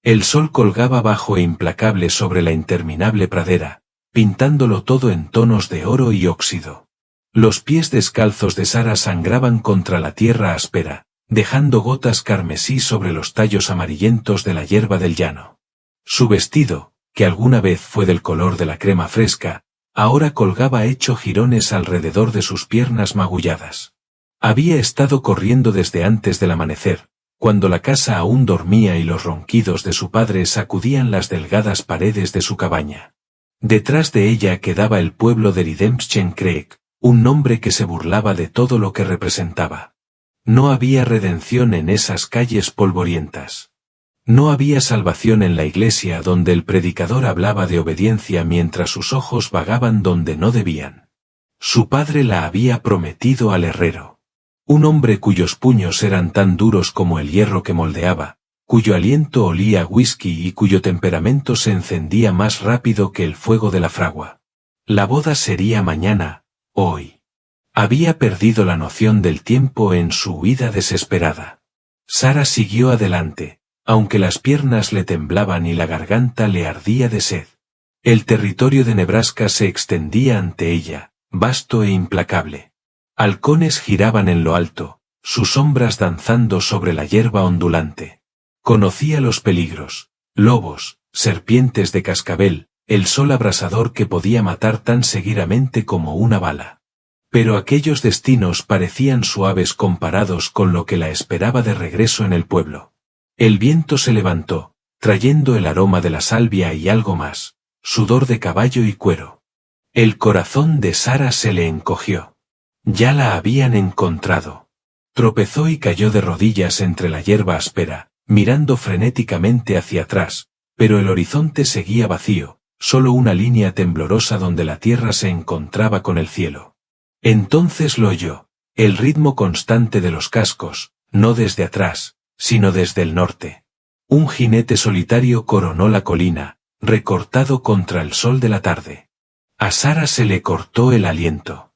El sol colgaba bajo e implacable sobre la interminable pradera, pintándolo todo en tonos de oro y óxido. Los pies descalzos de Sara sangraban contra la tierra áspera, dejando gotas carmesí sobre los tallos amarillentos de la hierba del llano. Su vestido, que alguna vez fue del color de la crema fresca, ahora colgaba hecho jirones alrededor de sus piernas magulladas. Había estado corriendo desde antes del amanecer, cuando la casa aún dormía y los ronquidos de su padre sacudían las delgadas paredes de su cabaña. Detrás de ella quedaba el pueblo de Redemption Creek, un nombre que se burlaba de todo lo que representaba. No había redención en esas calles polvorientas. No había salvación en la iglesia donde el predicador hablaba de obediencia mientras sus ojos vagaban donde no debían. Su padre la había prometido al herrero. Un hombre cuyos puños eran tan duros como el hierro que moldeaba, cuyo aliento olía a whisky y cuyo temperamento se encendía más rápido que el fuego de la fragua. La boda sería mañana, hoy. Había perdido la noción del tiempo en su huida desesperada. Sara siguió adelante, aunque las piernas le temblaban y la garganta le ardía de sed. El territorio de Nebraska se extendía ante ella, vasto e implacable. Halcones giraban en lo alto, sus sombras danzando sobre la hierba ondulante. Conocía los peligros, lobos, serpientes de cascabel, el sol abrasador que podía matar tan seguidamente como una bala. Pero aquellos destinos parecían suaves comparados con lo que la esperaba de regreso en el pueblo. El viento se levantó, trayendo el aroma de la salvia y algo más, sudor de caballo y cuero. El corazón de Sara se le encogió. Ya la habían encontrado. Tropezó y cayó de rodillas entre la hierba áspera, mirando frenéticamente hacia atrás, pero el horizonte seguía vacío, solo una línea temblorosa donde la tierra se encontraba con el cielo. Entonces lo oyó, el ritmo constante de los cascos, no desde atrás, sino desde el norte. Un jinete solitario coronó la colina, recortado contra el sol de la tarde. A Sara se le cortó el aliento.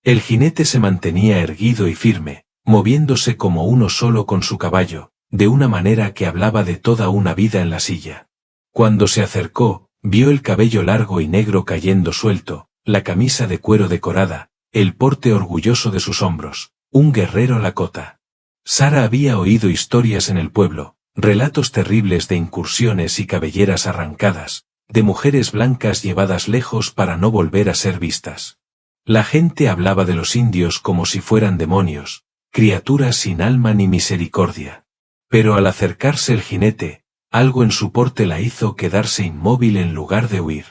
El jinete se mantenía erguido y firme, moviéndose como uno solo con su caballo, de una manera que hablaba de toda una vida en la silla. Cuando se acercó, vio el cabello largo y negro cayendo suelto, la camisa de cuero decorada, el porte orgulloso de sus hombros, un guerrero lakota. Sara había oído historias en el pueblo, relatos terribles de incursiones y cabelleras arrancadas, de mujeres blancas llevadas lejos para no volver a ser vistas. La gente hablaba de los indios como si fueran demonios, criaturas sin alma ni misericordia. Pero al acercarse el jinete, algo en su porte la hizo quedarse inmóvil en lugar de huir.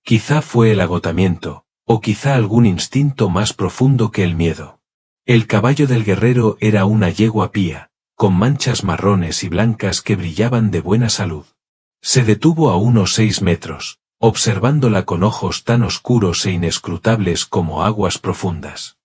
Quizá fue el agotamiento, o quizá algún instinto más profundo que el miedo. El caballo del guerrero era una yegua pía, con manchas marrones y blancas que brillaban de buena salud. Se detuvo a unos 6 metros, observándola con ojos tan oscuros e inescrutables como aguas profundas.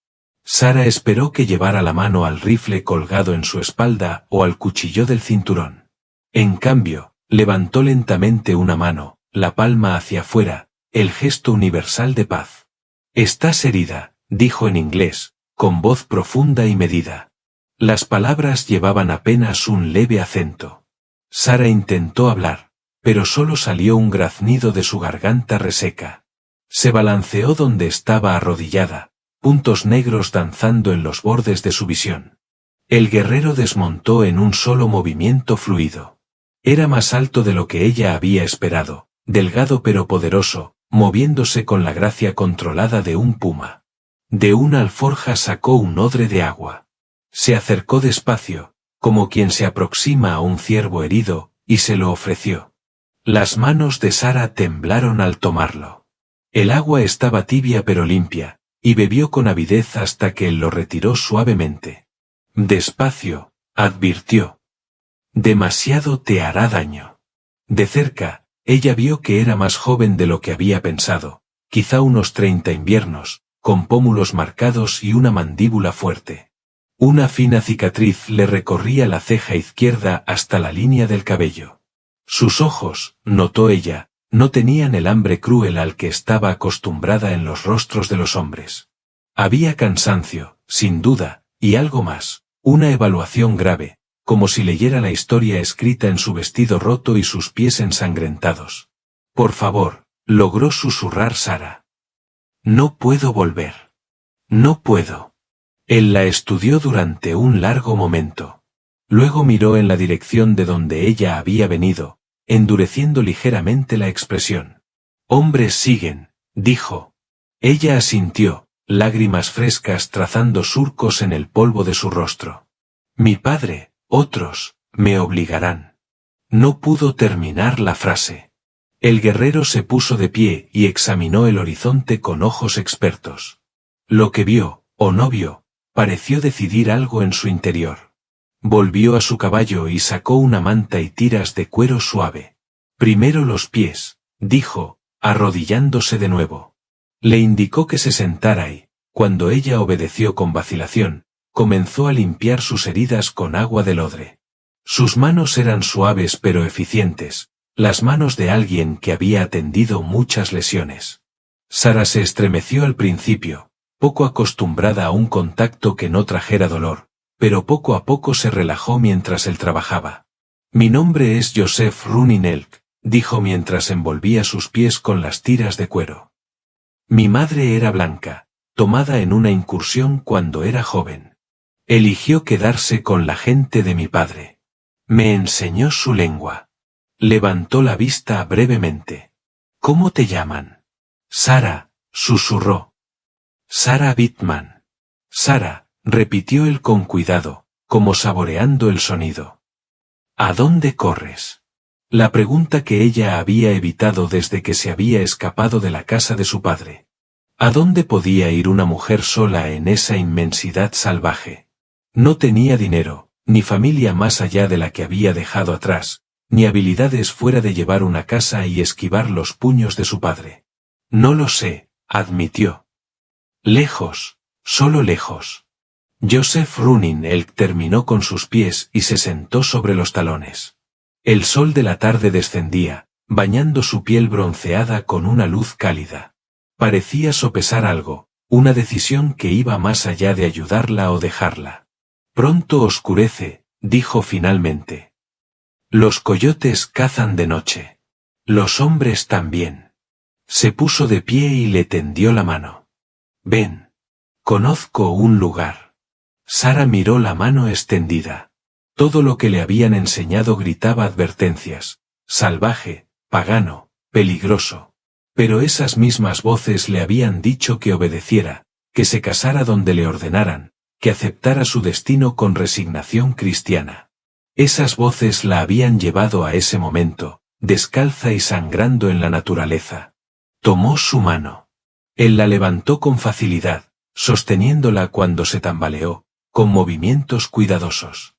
Sara esperó que llevara la mano al rifle colgado en su espalda o al cuchillo del cinturón. En cambio, levantó lentamente una mano, la palma hacia afuera, el gesto universal de paz. «Estás herida», dijo en inglés, con voz profunda y medida. Las palabras llevaban apenas un leve acento. Sara intentó hablar, pero solo salió un graznido de su garganta reseca. Se balanceó donde estaba arrodillada, puntos negros danzando en los bordes de su visión. El guerrero desmontó en un solo movimiento fluido. Era más alto de lo que ella había esperado, delgado pero poderoso, moviéndose con la gracia controlada de un puma. De una alforja sacó un odre de agua. Se acercó despacio, como quien se aproxima a un ciervo herido, y se lo ofreció. Las manos de Sara temblaron al tomarlo. El agua estaba tibia pero limpia, y bebió con avidez hasta que él lo retiró suavemente. Despacio, advirtió. Demasiado te hará daño. De cerca, ella vio que era más joven de lo que había pensado, quizá unos 30 inviernos, con pómulos marcados y una mandíbula fuerte. Una fina cicatriz le recorría la ceja izquierda hasta la línea del cabello. Sus ojos, notó ella, no tenían el hambre cruel al que estaba acostumbrada en los rostros de los hombres. Había cansancio, sin duda, y algo más, una evaluación grave, como si leyera la historia escrita en su vestido roto y sus pies ensangrentados. Por favor, logró susurrar Sara. No puedo volver. No puedo. Él la estudió durante un largo momento. Luego miró en la dirección de donde ella había venido, endureciendo ligeramente la expresión. Hombres siguen, dijo. Ella asintió, lágrimas frescas trazando surcos en el polvo de su rostro. Mi padre, otros, me obligarán. No pudo terminar la frase. El guerrero se puso de pie y examinó el horizonte con ojos expertos. Lo que vio, o no vio, pareció decidir algo en su interior. Volvió a su caballo y sacó una manta y tiras de cuero suave. Primero los pies, dijo, arrodillándose de nuevo. Le indicó que se sentara y, cuando ella obedeció con vacilación, comenzó a limpiar sus heridas con agua del odre. Sus manos eran suaves pero eficientes, las manos de alguien que había atendido muchas lesiones. Sara se estremeció al principio, poco acostumbrada a un contacto que no trajera dolor, pero poco a poco se relajó mientras él trabajaba. Mi nombre es Joseph Runinelk, dijo mientras envolvía sus pies con las tiras de cuero. Mi madre era blanca, tomada en una incursión cuando era joven. Eligió quedarse con la gente de mi padre. Me enseñó su lengua. Levantó la vista brevemente. ¿Cómo te llaman? Sara, susurró. Sara Bittman. Sara, repitió él con cuidado, como saboreando el sonido. ¿A dónde corres? La pregunta que ella había evitado desde que se había escapado de la casa de su padre. ¿A dónde podía ir una mujer sola en esa inmensidad salvaje? No tenía dinero, ni familia más allá de la que había dejado atrás, ni habilidades fuera de llevar una casa y esquivar los puños de su padre. No lo sé, admitió. Lejos, solo lejos. Joseph Runinelk terminó con sus pies y se sentó sobre los talones. El sol de la tarde descendía, bañando su piel bronceada con una luz cálida. Parecía sopesar algo, una decisión que iba más allá de ayudarla o dejarla. Pronto oscurece, dijo finalmente. Los coyotes cazan de noche. Los hombres también. Se puso de pie y le tendió la mano. Ven. Conozco un lugar. Sara miró la mano extendida. Todo lo que le habían enseñado gritaba advertencias. Salvaje, pagano, peligroso. Pero esas mismas voces le habían dicho que obedeciera, que se casara donde le ordenaran, que aceptara su destino con resignación cristiana. Esas voces la habían llevado a ese momento, descalza y sangrando en la naturaleza. Tomó su mano. Él la levantó con facilidad, sosteniéndola cuando se tambaleó, con movimientos cuidadosos.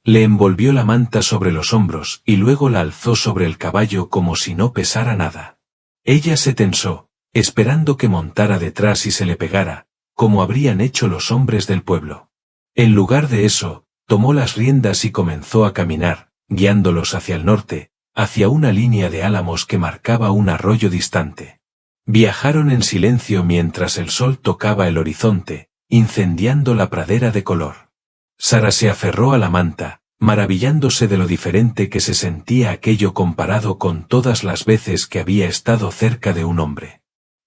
Le envolvió la manta sobre los hombros y luego la alzó sobre el caballo como si no pesara nada. Ella se tensó, esperando que montara detrás y se le pegara, como habrían hecho los hombres del pueblo. En lugar de eso, tomó las riendas y comenzó a caminar, guiándolos hacia el norte, hacia una línea de álamos que marcaba un arroyo distante. Viajaron en silencio mientras el sol tocaba el horizonte, incendiando la pradera de color. Sara se aferró a la manta, maravillándose de lo diferente que se sentía aquello comparado con todas las veces que había estado cerca de un hombre.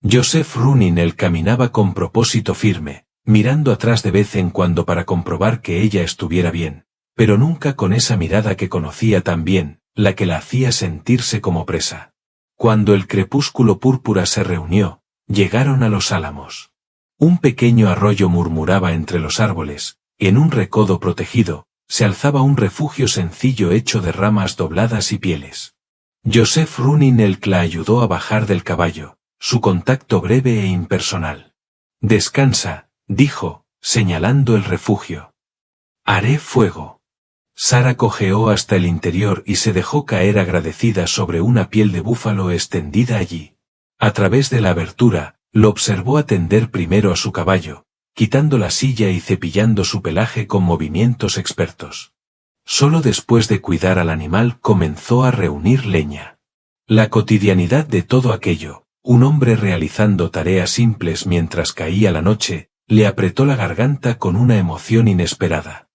Joseph Runinelk caminaba con propósito firme, mirando atrás de vez en cuando para comprobar que ella estuviera bien, pero nunca con esa mirada que conocía tan bien, la que la hacía sentirse como presa. Cuando el crepúsculo púrpura se reunió, llegaron a los álamos. Un pequeño arroyo murmuraba entre los árboles, y en un recodo protegido, se alzaba un refugio sencillo hecho de ramas dobladas y pieles. Joseph Runinelk la ayudó a bajar del caballo, su contacto breve e impersonal. Descansa, dijo, señalando el refugio. Haré fuego. Sara cojeó hasta el interior y se dejó caer agradecida sobre una piel de búfalo extendida allí. A través de la abertura, lo observó atender primero a su caballo, quitando la silla y cepillando su pelaje con movimientos expertos. Solo después de cuidar al animal comenzó a reunir leña. La cotidianidad de todo aquello, un hombre realizando tareas simples mientras caía la noche, le apretó la garganta con una emoción inesperada.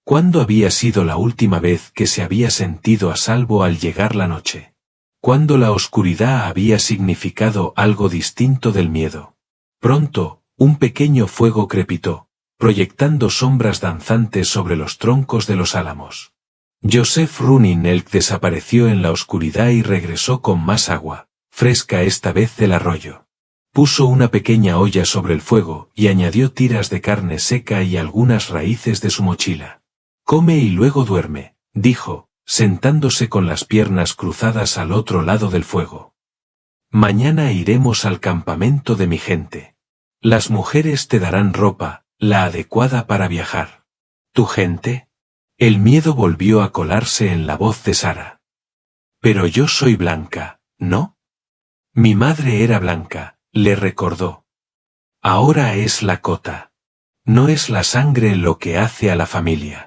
¿Cuándo había sido la última vez que se había sentido a salvo al llegar la noche? ¿Cuándo la oscuridad había significado algo distinto del miedo? Pronto, un pequeño fuego crepitó, proyectando sombras danzantes sobre los troncos de los álamos. Joseph Running-Elk desapareció en la oscuridad y regresó con más agua, fresca esta vez del arroyo. Puso una pequeña olla sobre el fuego y añadió tiras de carne seca y algunas raíces de su mochila. «Come y luego duerme», dijo, sentándose con las piernas cruzadas al otro lado del fuego. «Mañana iremos al campamento de mi gente. Las mujeres te darán ropa, la adecuada para viajar». «¿Tu gente?» El miedo volvió a colarse en la voz de Sara. «Pero yo soy blanca, ¿no?» «Mi madre era blanca», le recordó. «Ahora es Lakota. No es la sangre lo que hace a la familia».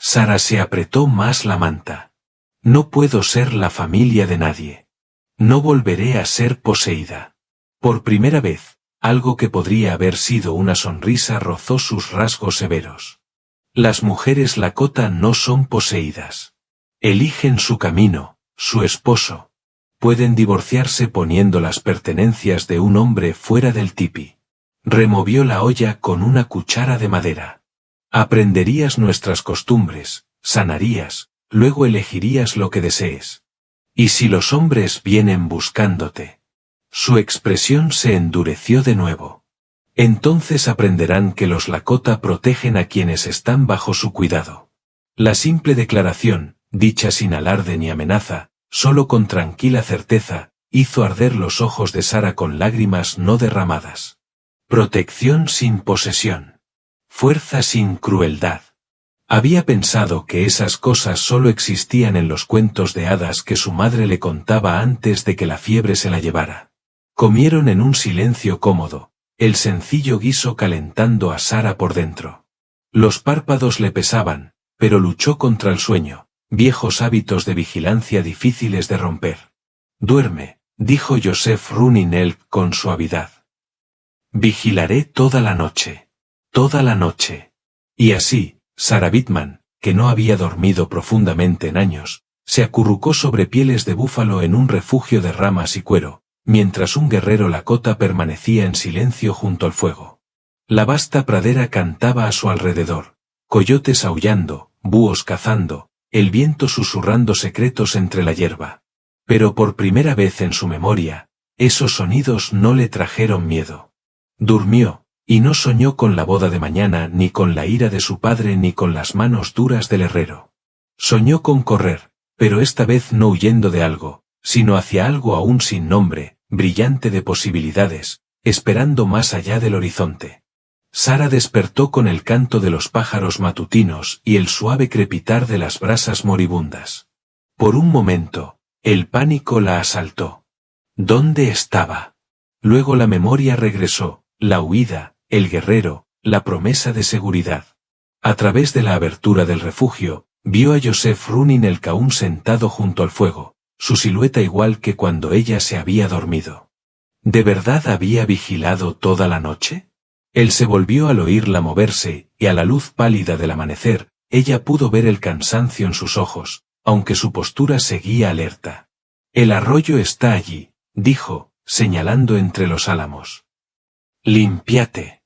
Sara se apretó más la manta. «No puedo ser la familia de nadie. No volveré a ser poseída». Por primera vez, algo que podría haber sido una sonrisa rozó sus rasgos severos. Las mujeres Lakota no son poseídas. Eligen su camino, su esposo. Pueden divorciarse poniendo las pertenencias de un hombre fuera del tipi. Removió la olla con una cuchara de madera. Aprenderías nuestras costumbres, sanarías, luego elegirías lo que desees. ¿Y si los hombres vienen buscándote? Su expresión se endureció de nuevo. Entonces aprenderán que los Lakota protegen a quienes están bajo su cuidado. La simple declaración, dicha sin alarde ni amenaza, solo con tranquila certeza, hizo arder los ojos de Sara con lágrimas no derramadas. Protección sin posesión. Fuerza sin crueldad. Había pensado que esas cosas solo existían en los cuentos de hadas que su madre le contaba antes de que la fiebre se la llevara. Comieron en un silencio cómodo, el sencillo guiso calentando a Sara por dentro. Los párpados le pesaban, pero luchó contra el sueño, viejos hábitos de vigilancia difíciles de romper. «Duerme», dijo Joseph Running-Elk con suavidad. «Vigilaré toda la noche. Toda la noche». Y así, Sara Bitman, que no había dormido profundamente en años, se acurrucó sobre pieles de búfalo en un refugio de ramas y cuero, mientras un guerrero Lakota permanecía en silencio junto al fuego. La vasta pradera cantaba a su alrededor, coyotes aullando, búhos cazando, el viento susurrando secretos entre la hierba. Pero por primera vez en su memoria, esos sonidos no le trajeron miedo. Durmió. Y no soñó con la boda de mañana, ni con la ira de su padre, ni con las manos duras del herrero. Soñó con correr, pero esta vez no huyendo de algo, sino hacia algo aún sin nombre, brillante de posibilidades, esperando más allá del horizonte. Sara despertó con el canto de los pájaros matutinos y el suave crepitar de las brasas moribundas. Por un momento, el pánico la asaltó. ¿Dónde estaba? Luego la memoria regresó, la huida, el guerrero, la promesa de seguridad. A través de la abertura del refugio, vio a Joseph Running-Elk aún sentado junto al fuego, su silueta igual que cuando ella se había dormido. ¿De verdad había vigilado toda la noche? Él se volvió al oírla moverse, y a la luz pálida del amanecer, ella pudo ver el cansancio en sus ojos, aunque su postura seguía alerta. «El arroyo está allí», dijo, señalando entre los álamos. «Límpiate».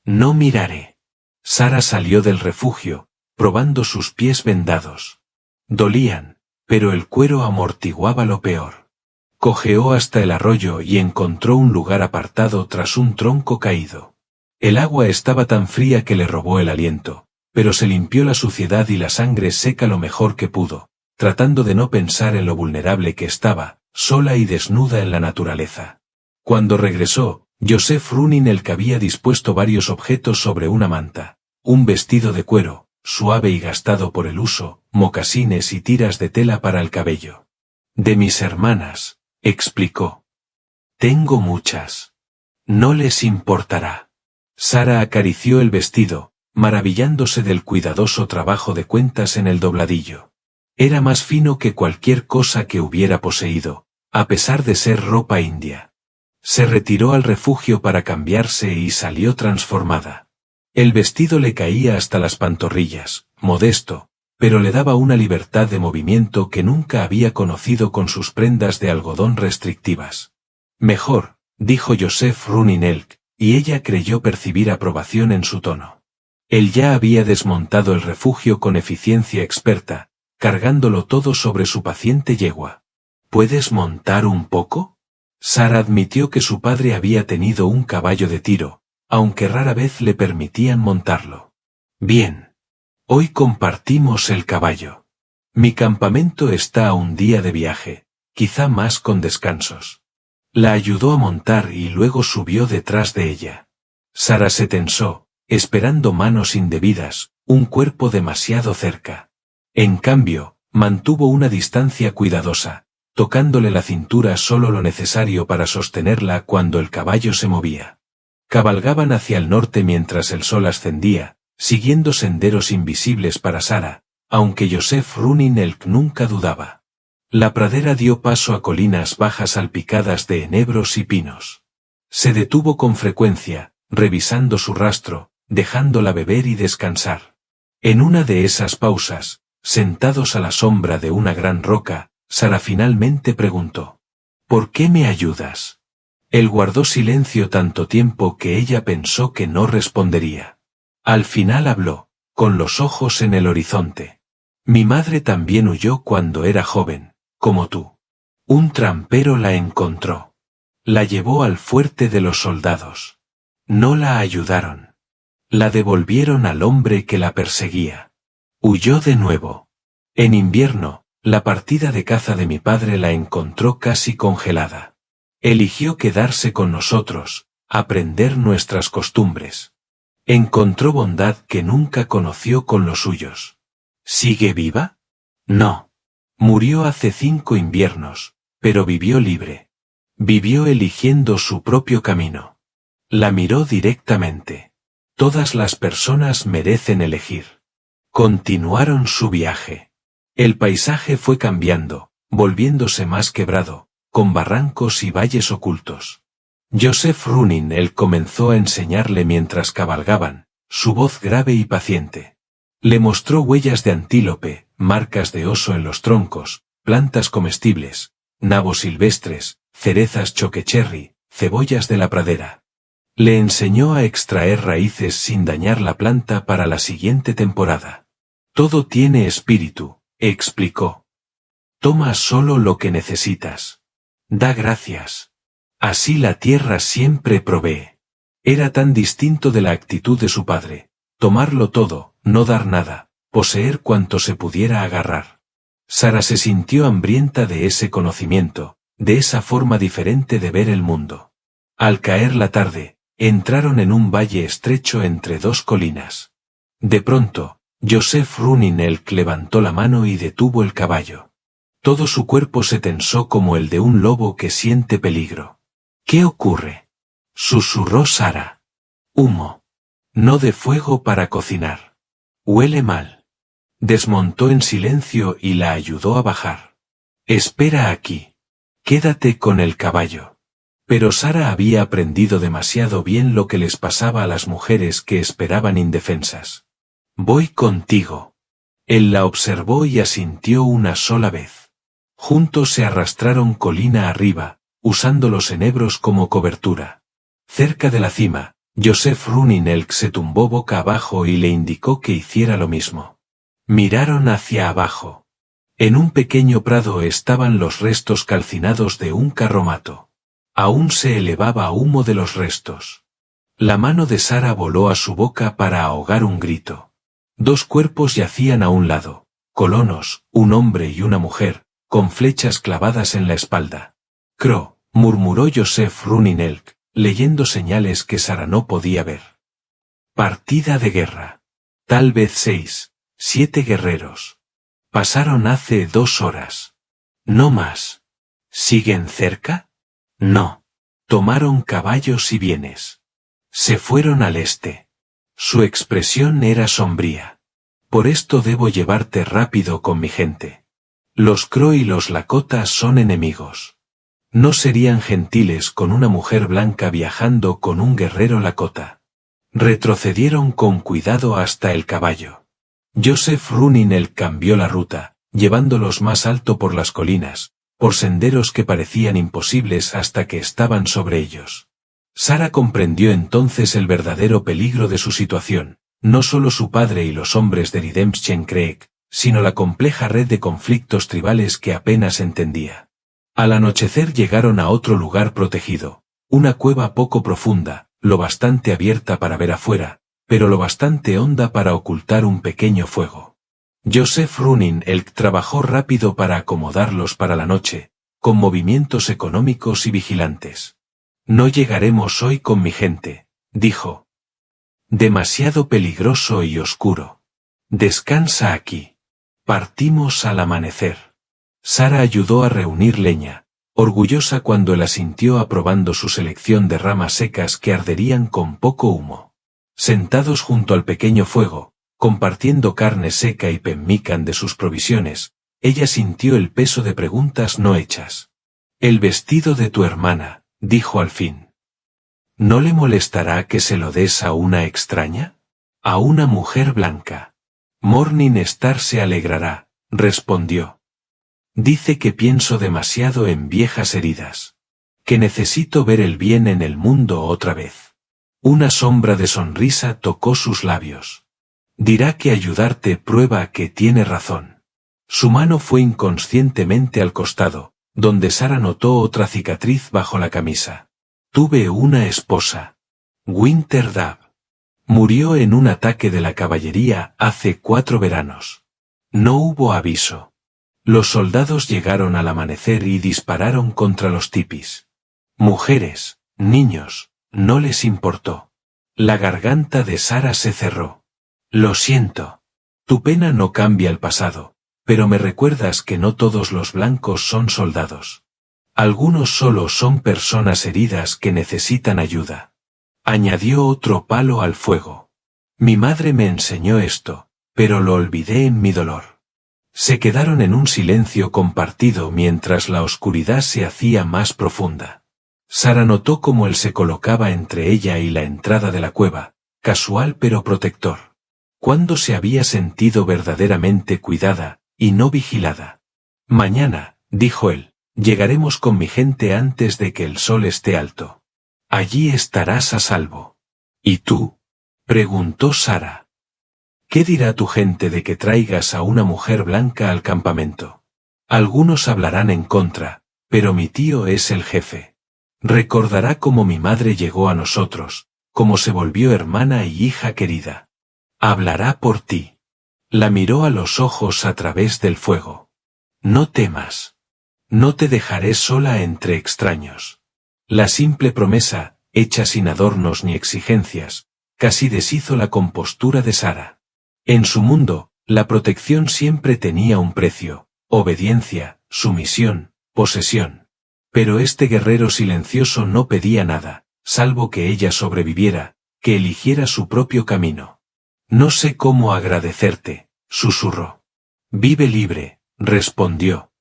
«No miraré». Sara salió del refugio, probando sus pies vendados. Dolían, pero el cuero amortiguaba lo peor. Cojeó hasta el arroyo y encontró un lugar apartado tras un tronco caído. El agua estaba tan fría que le robó el aliento, pero se limpió la suciedad y la sangre seca lo mejor que pudo, tratando de no pensar en lo vulnerable que estaba, sola y desnuda en la naturaleza. Cuando regresó, Joseph Running-Elk había dispuesto varios objetos sobre una manta, un vestido de cuero, suave y gastado por el uso, mocasines y tiras de tela para el cabello. «De mis hermanas», explicó. «Tengo muchas. No les importará». Sara acarició el vestido, maravillándose del cuidadoso trabajo de cuentas en el dobladillo. Era más fino que cualquier cosa que hubiera poseído, a pesar de ser ropa india. Se retiró al refugio para cambiarse y salió transformada. El vestido le caía hasta las pantorrillas, modesto, pero le daba una libertad de movimiento que nunca había conocido con sus prendas de algodón restrictivas. Mejor, dijo Joseph Running-Elk, y ella creyó percibir aprobación en su tono. Él ya había desmontado el refugio con eficiencia experta, cargándolo todo sobre su paciente yegua. ¿Puedes montar un poco? Sarah admitió que su padre había tenido un caballo de tiro, aunque rara vez le permitían montarlo. Bien. Hoy compartimos el caballo. Mi campamento está a un día de viaje, quizá más con descansos. La ayudó a montar y luego subió detrás de ella. Sarah se tensó, esperando manos indebidas, un cuerpo demasiado cerca. En cambio, mantuvo una distancia cuidadosa, tocándole la cintura solo lo necesario para sostenerla cuando el caballo se movía. Cabalgaban hacia el norte mientras el sol ascendía, siguiendo senderos invisibles para Sarah, aunque Joseph Running-Elk nunca dudaba. La pradera dio paso a colinas bajas salpicadas de enebros y pinos. Se detuvo con frecuencia, revisando su rastro, dejándola beber y descansar. En una de esas pausas, sentados a la sombra de una gran roca, Sarah finalmente preguntó: ¿por qué me ayudas? Él guardó silencio tanto tiempo que ella pensó que no respondería. Al final habló, con los ojos en el horizonte. Mi madre también huyó cuando era joven, como tú. Un trampero la encontró. La llevó al fuerte de los soldados. No la ayudaron. La devolvieron al hombre que la perseguía. Huyó de nuevo. En invierno, la partida de caza de mi padre la encontró casi congelada. Eligió quedarse con nosotros, aprender nuestras costumbres. Encontró bondad que nunca conoció con los suyos. ¿Sigue viva? No. Murió hace 5 inviernos, pero vivió libre. Vivió eligiendo su propio camino. La miró directamente. Todas las personas merecen elegir. Continuaron su viaje. El paisaje fue cambiando, volviéndose más quebrado, con barrancos y valles ocultos. Joseph Running-Elk comenzó a enseñarle mientras cabalgaban, su voz grave y paciente. Le mostró huellas de antílope, marcas de oso en los troncos, plantas comestibles, nabos silvestres, cerezas choquecherry, cebollas de la pradera. Le enseñó a extraer raíces sin dañar la planta para la siguiente temporada. Todo tiene espíritu, explicó. Toma solo lo que necesitas. Da gracias. Así la tierra siempre provee. Era tan distinto de la actitud de su padre. Tomarlo todo, no dar nada, poseer cuanto se pudiera agarrar. Sarah se sintió hambrienta de ese conocimiento, de esa forma diferente de ver el mundo. Al caer la tarde, entraron en un valle estrecho entre 2 colinas. De pronto, Joseph Running-Elk levantó la mano y detuvo el caballo. Todo su cuerpo se tensó como el de un lobo que siente peligro. ¿Qué ocurre? Susurró Sarah. Humo. No de fuego para cocinar. Huele mal. Desmontó en silencio y la ayudó a bajar. Espera aquí. Quédate con el caballo. Pero Sarah había aprendido demasiado bien lo que les pasaba a las mujeres que esperaban indefensas. Voy contigo. Él la observó y asintió una sola vez. Juntos se arrastraron colina arriba, usando los enebros como cobertura. Cerca de la cima, Joseph Running-Elk se tumbó boca abajo y le indicó que hiciera lo mismo. Miraron hacia abajo. En un pequeño prado estaban los restos calcinados de un carromato. Aún se elevaba humo de los restos. La mano de Sarah voló a su boca para ahogar un grito. 2 cuerpos yacían a un lado, colonos, un hombre y una mujer, con flechas clavadas en la espalda. Crow, murmuró Joseph Running-Elk, leyendo señales que Sarah no podía ver. Partida de guerra. Tal vez 6, 7 guerreros. Pasaron hace 2 horas. No más. ¿Siguen cerca? No. Tomaron caballos y bienes. Se fueron al este. Su expresión era sombría. Por esto debo llevarte rápido con mi gente. Los Crow y los Lakota son enemigos. No serían gentiles con una mujer blanca viajando con un guerrero Lakota. Retrocedieron con cuidado hasta el caballo. Joseph Running cambió la ruta, llevándolos más alto por las colinas, por senderos que parecían imposibles hasta que estaban sobre ellos. Sara comprendió entonces el verdadero peligro de su situación, no solo su padre y los hombres de Redemption Creek, sino la compleja red de conflictos tribales que apenas entendía. Al anochecer llegaron a otro lugar protegido, una cueva poco profunda, lo bastante abierta para ver afuera, pero lo bastante honda para ocultar un pequeño fuego. Joseph Running trabajó rápido para acomodarlos para la noche, con movimientos económicos y vigilantes. No llegaremos hoy con mi gente, dijo. Demasiado peligroso y oscuro. Descansa aquí. Partimos al amanecer. Sara ayudó a reunir leña, orgullosa cuando la sintió aprobando su selección de ramas secas que arderían con poco humo. Sentados junto al pequeño fuego, compartiendo carne seca y pemmican de sus provisiones, ella sintió el peso de preguntas no hechas. El vestido de tu hermana, dijo al fin. ¿No le molestará que se lo des a una extraña? A una mujer blanca. Morningstar se alegrará, respondió. Dice que pienso demasiado en viejas heridas. Que necesito ver el bien en el mundo otra vez. Una sombra de sonrisa tocó sus labios. Dirá que ayudarte prueba que tiene razón. Su mano fue inconscientemente al costado, donde Sara notó otra cicatriz bajo la camisa. Tuve una esposa. Winter Dab. Murió en un ataque de la caballería hace 4 veranos. No hubo aviso. Los soldados llegaron al amanecer y dispararon contra los tipis. Mujeres, niños, no les importó. La garganta de Sara se cerró. Lo siento. Tu pena no cambia el pasado, pero me recuerdas que no todos los blancos son soldados. Algunos solo son personas heridas que necesitan ayuda. Añadió otro palo al fuego. Mi madre me enseñó esto, pero lo olvidé en mi dolor. Se quedaron en un silencio compartido mientras la oscuridad se hacía más profunda. Sara notó cómo él se colocaba entre ella y la entrada de la cueva, casual pero protector. Cuando se había sentido verdaderamente cuidada, y no vigilada. Mañana, dijo él. Llegaremos con mi gente antes de que el sol esté alto. Allí estarás a salvo. ¿Y tú? Preguntó Sara. ¿Qué dirá tu gente de que traigas a una mujer blanca al campamento? Algunos hablarán en contra, pero mi tío es el jefe. Recordará cómo mi madre llegó a nosotros, cómo se volvió hermana y hija querida. Hablará por ti. La miró a los ojos a través del fuego. No temas. No te dejaré sola entre extraños. La simple promesa, hecha sin adornos ni exigencias, casi deshizo la compostura de Sara. En su mundo, la protección siempre tenía un precio, obediencia, sumisión, posesión. Pero este guerrero silencioso no pedía nada, salvo que ella sobreviviera, que eligiera su propio camino. No sé cómo agradecerte, susurró. Vive libre, respondió.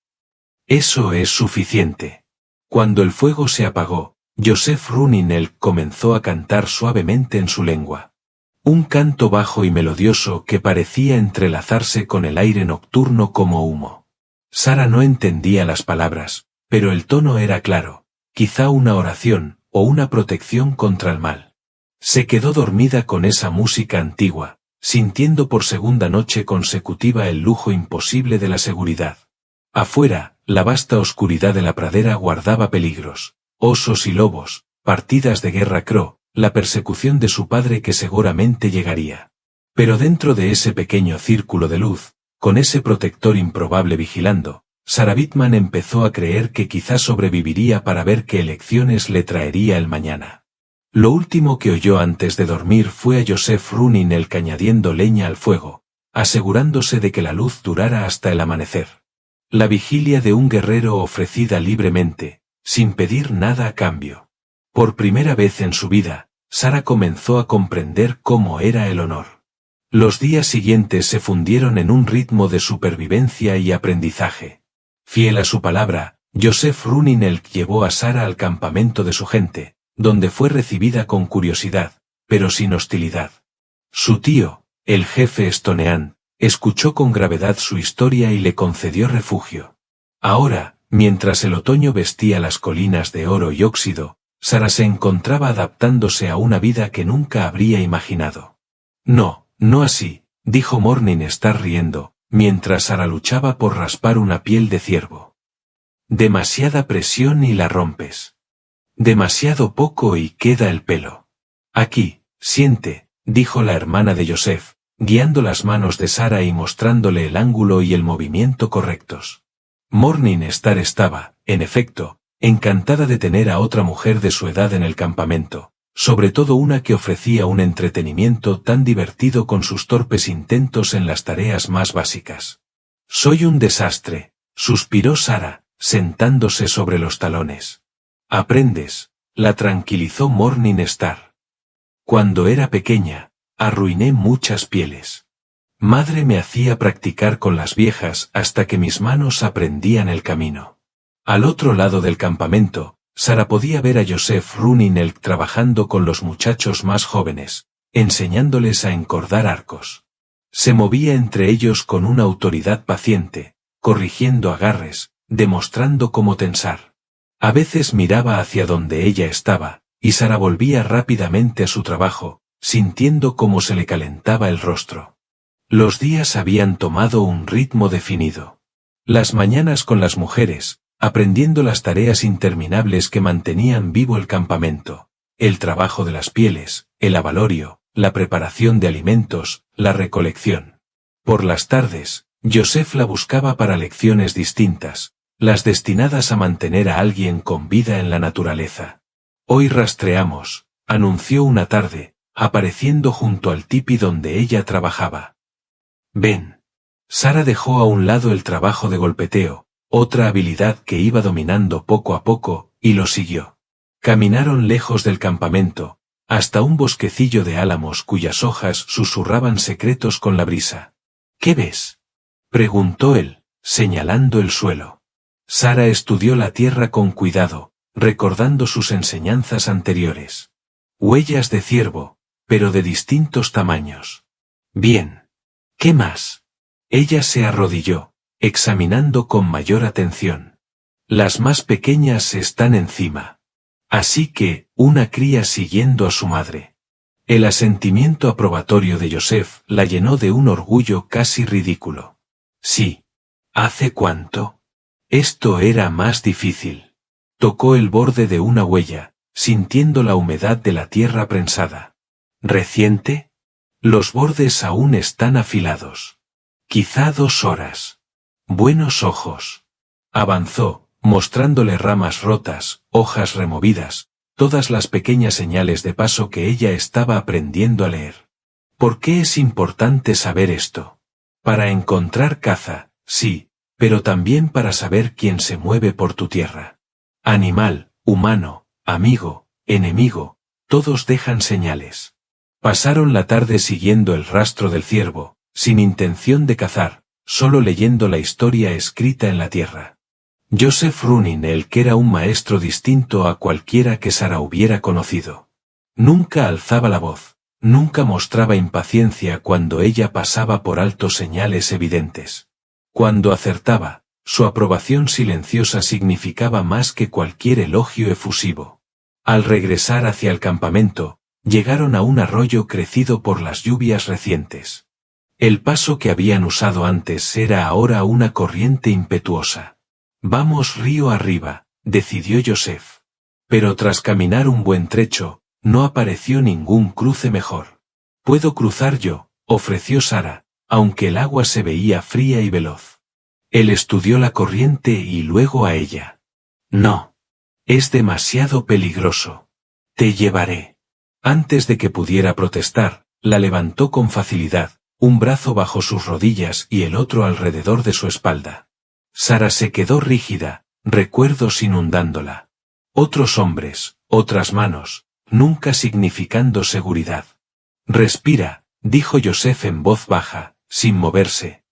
Eso es suficiente. Cuando el fuego se apagó, Joseph Running comenzó a cantar suavemente en su lengua. Un canto bajo y melodioso que parecía entrelazarse con el aire nocturno como humo. Sara no entendía las palabras, pero el tono era claro, quizá una oración, o una protección contra el mal. Se quedó dormida con esa música antigua, sintiendo por segunda noche consecutiva el lujo imposible de la seguridad. Afuera, la vasta oscuridad de la pradera guardaba peligros, osos y lobos, partidas de guerra Crow, la persecución de su padre que seguramente llegaría. Pero dentro de ese pequeño círculo de luz, con ese protector improbable vigilando, Sara Bittman empezó a creer que quizás sobreviviría para ver qué elecciones le traería el mañana. Lo último que oyó antes de dormir fue a Joseph Running añadiendo leña al fuego, asegurándose de que la luz durara hasta el amanecer. La vigilia de un guerrero ofrecida libremente, sin pedir nada a cambio. Por primera vez en su vida, Sara comenzó a comprender cómo era el honor. Los días siguientes se fundieron en un ritmo de supervivencia y aprendizaje. Fiel a su palabra, Joseph Running llevó a Sara al campamento de su gente, donde fue recibida con curiosidad, pero sin hostilidad. Su tío, el jefe Stonean, escuchó con gravedad su historia y le concedió refugio. Ahora, mientras el otoño vestía las colinas de oro y óxido, Sara se encontraba adaptándose a una vida que nunca habría imaginado. No, no así, dijo Morningstar riendo, mientras Sara luchaba por raspar una piel de ciervo. Demasiada presión y la rompes. Demasiado poco y queda el pelo. Aquí, siente, dijo la hermana de Joseph, guiando las manos de Sara y mostrándole el ángulo y el movimiento correctos. Morningstar estaba, en efecto, encantada de tener a otra mujer de su edad en el campamento, sobre todo una que ofrecía un entretenimiento tan divertido con sus torpes intentos en las tareas más básicas. Soy un desastre, suspiró Sara, sentándose sobre los talones. Aprendes, la tranquilizó Morningstar. Cuando era pequeña, arruiné muchas pieles. Madre me hacía practicar con las viejas hasta que mis manos aprendían el camino. Al otro lado del campamento, Sara podía ver a Joseph Running trabajando con los muchachos más jóvenes, enseñándoles a encordar arcos. Se movía entre ellos con una autoridad paciente, corrigiendo agarres, demostrando cómo tensar. A veces miraba hacia donde ella estaba, y Sara volvía rápidamente a su trabajo, sintiendo cómo se le calentaba el rostro. Los días habían tomado un ritmo definido. Las mañanas con las mujeres, aprendiendo las tareas interminables que mantenían vivo el campamento, el trabajo de las pieles, el abalorio, la preparación de alimentos, la recolección. Por las tardes, Joseph la buscaba para lecciones distintas, las destinadas a mantener a alguien con vida en la naturaleza. Hoy rastreamos, anunció una tarde, apareciendo junto al tipi donde ella trabajaba. Ven. Sara dejó a un lado el trabajo de golpeteo, otra habilidad que iba dominando poco a poco, y lo siguió. Caminaron lejos del campamento, hasta un bosquecillo de álamos cuyas hojas susurraban secretos con la brisa. ¿Qué ves?, preguntó él, señalando el suelo. Sara estudió la tierra con cuidado, recordando sus enseñanzas anteriores. Huellas de ciervo, pero de distintos tamaños. Bien. ¿Qué más? Ella se arrodilló, examinando con mayor atención. Las más pequeñas están encima. Así que, una cría siguiendo a su madre. El asentimiento aprobatorio de Joseph la llenó de un orgullo casi ridículo. Sí. ¿Hace cuánto? Esto era más difícil. Tocó el borde de una huella, sintiendo la humedad de la tierra prensada. ¿Reciente? Los bordes aún están afilados. Quizá 2 horas. Buenos ojos. Avanzó, mostrándole ramas rotas, hojas removidas, todas las pequeñas señales de paso que ella estaba aprendiendo a leer. ¿Por qué es importante saber esto? Para encontrar caza, sí, pero también para saber quién se mueve por tu tierra. Animal, humano, amigo, enemigo, todos dejan señales. Pasaron la tarde siguiendo el rastro del ciervo, sin intención de cazar, solo leyendo la historia escrita en la tierra. Joseph Running que era un maestro distinto a cualquiera que Sara hubiera conocido. Nunca alzaba la voz, nunca mostraba impaciencia cuando ella pasaba por alto señales evidentes. Cuando acertaba, su aprobación silenciosa significaba más que cualquier elogio efusivo. Al regresar hacia el campamento, llegaron a un arroyo crecido por las lluvias recientes. El paso que habían usado antes era ahora una corriente impetuosa. Vamos río arriba, decidió Joseph. Pero tras caminar un buen trecho, no apareció ningún cruce mejor. «Puedo cruzar yo», ofreció Sara, aunque el agua se veía fría y veloz. Él estudió la corriente y luego a ella. «No. Es demasiado peligroso. Te llevaré». Antes de que pudiera protestar, la levantó con facilidad, un brazo bajo sus rodillas y el otro alrededor de su espalda. Sara se quedó rígida, recuerdos inundándola. Otros hombres, otras manos, nunca significando seguridad. «Respira», dijo Joseph en voz baja, sin moverse.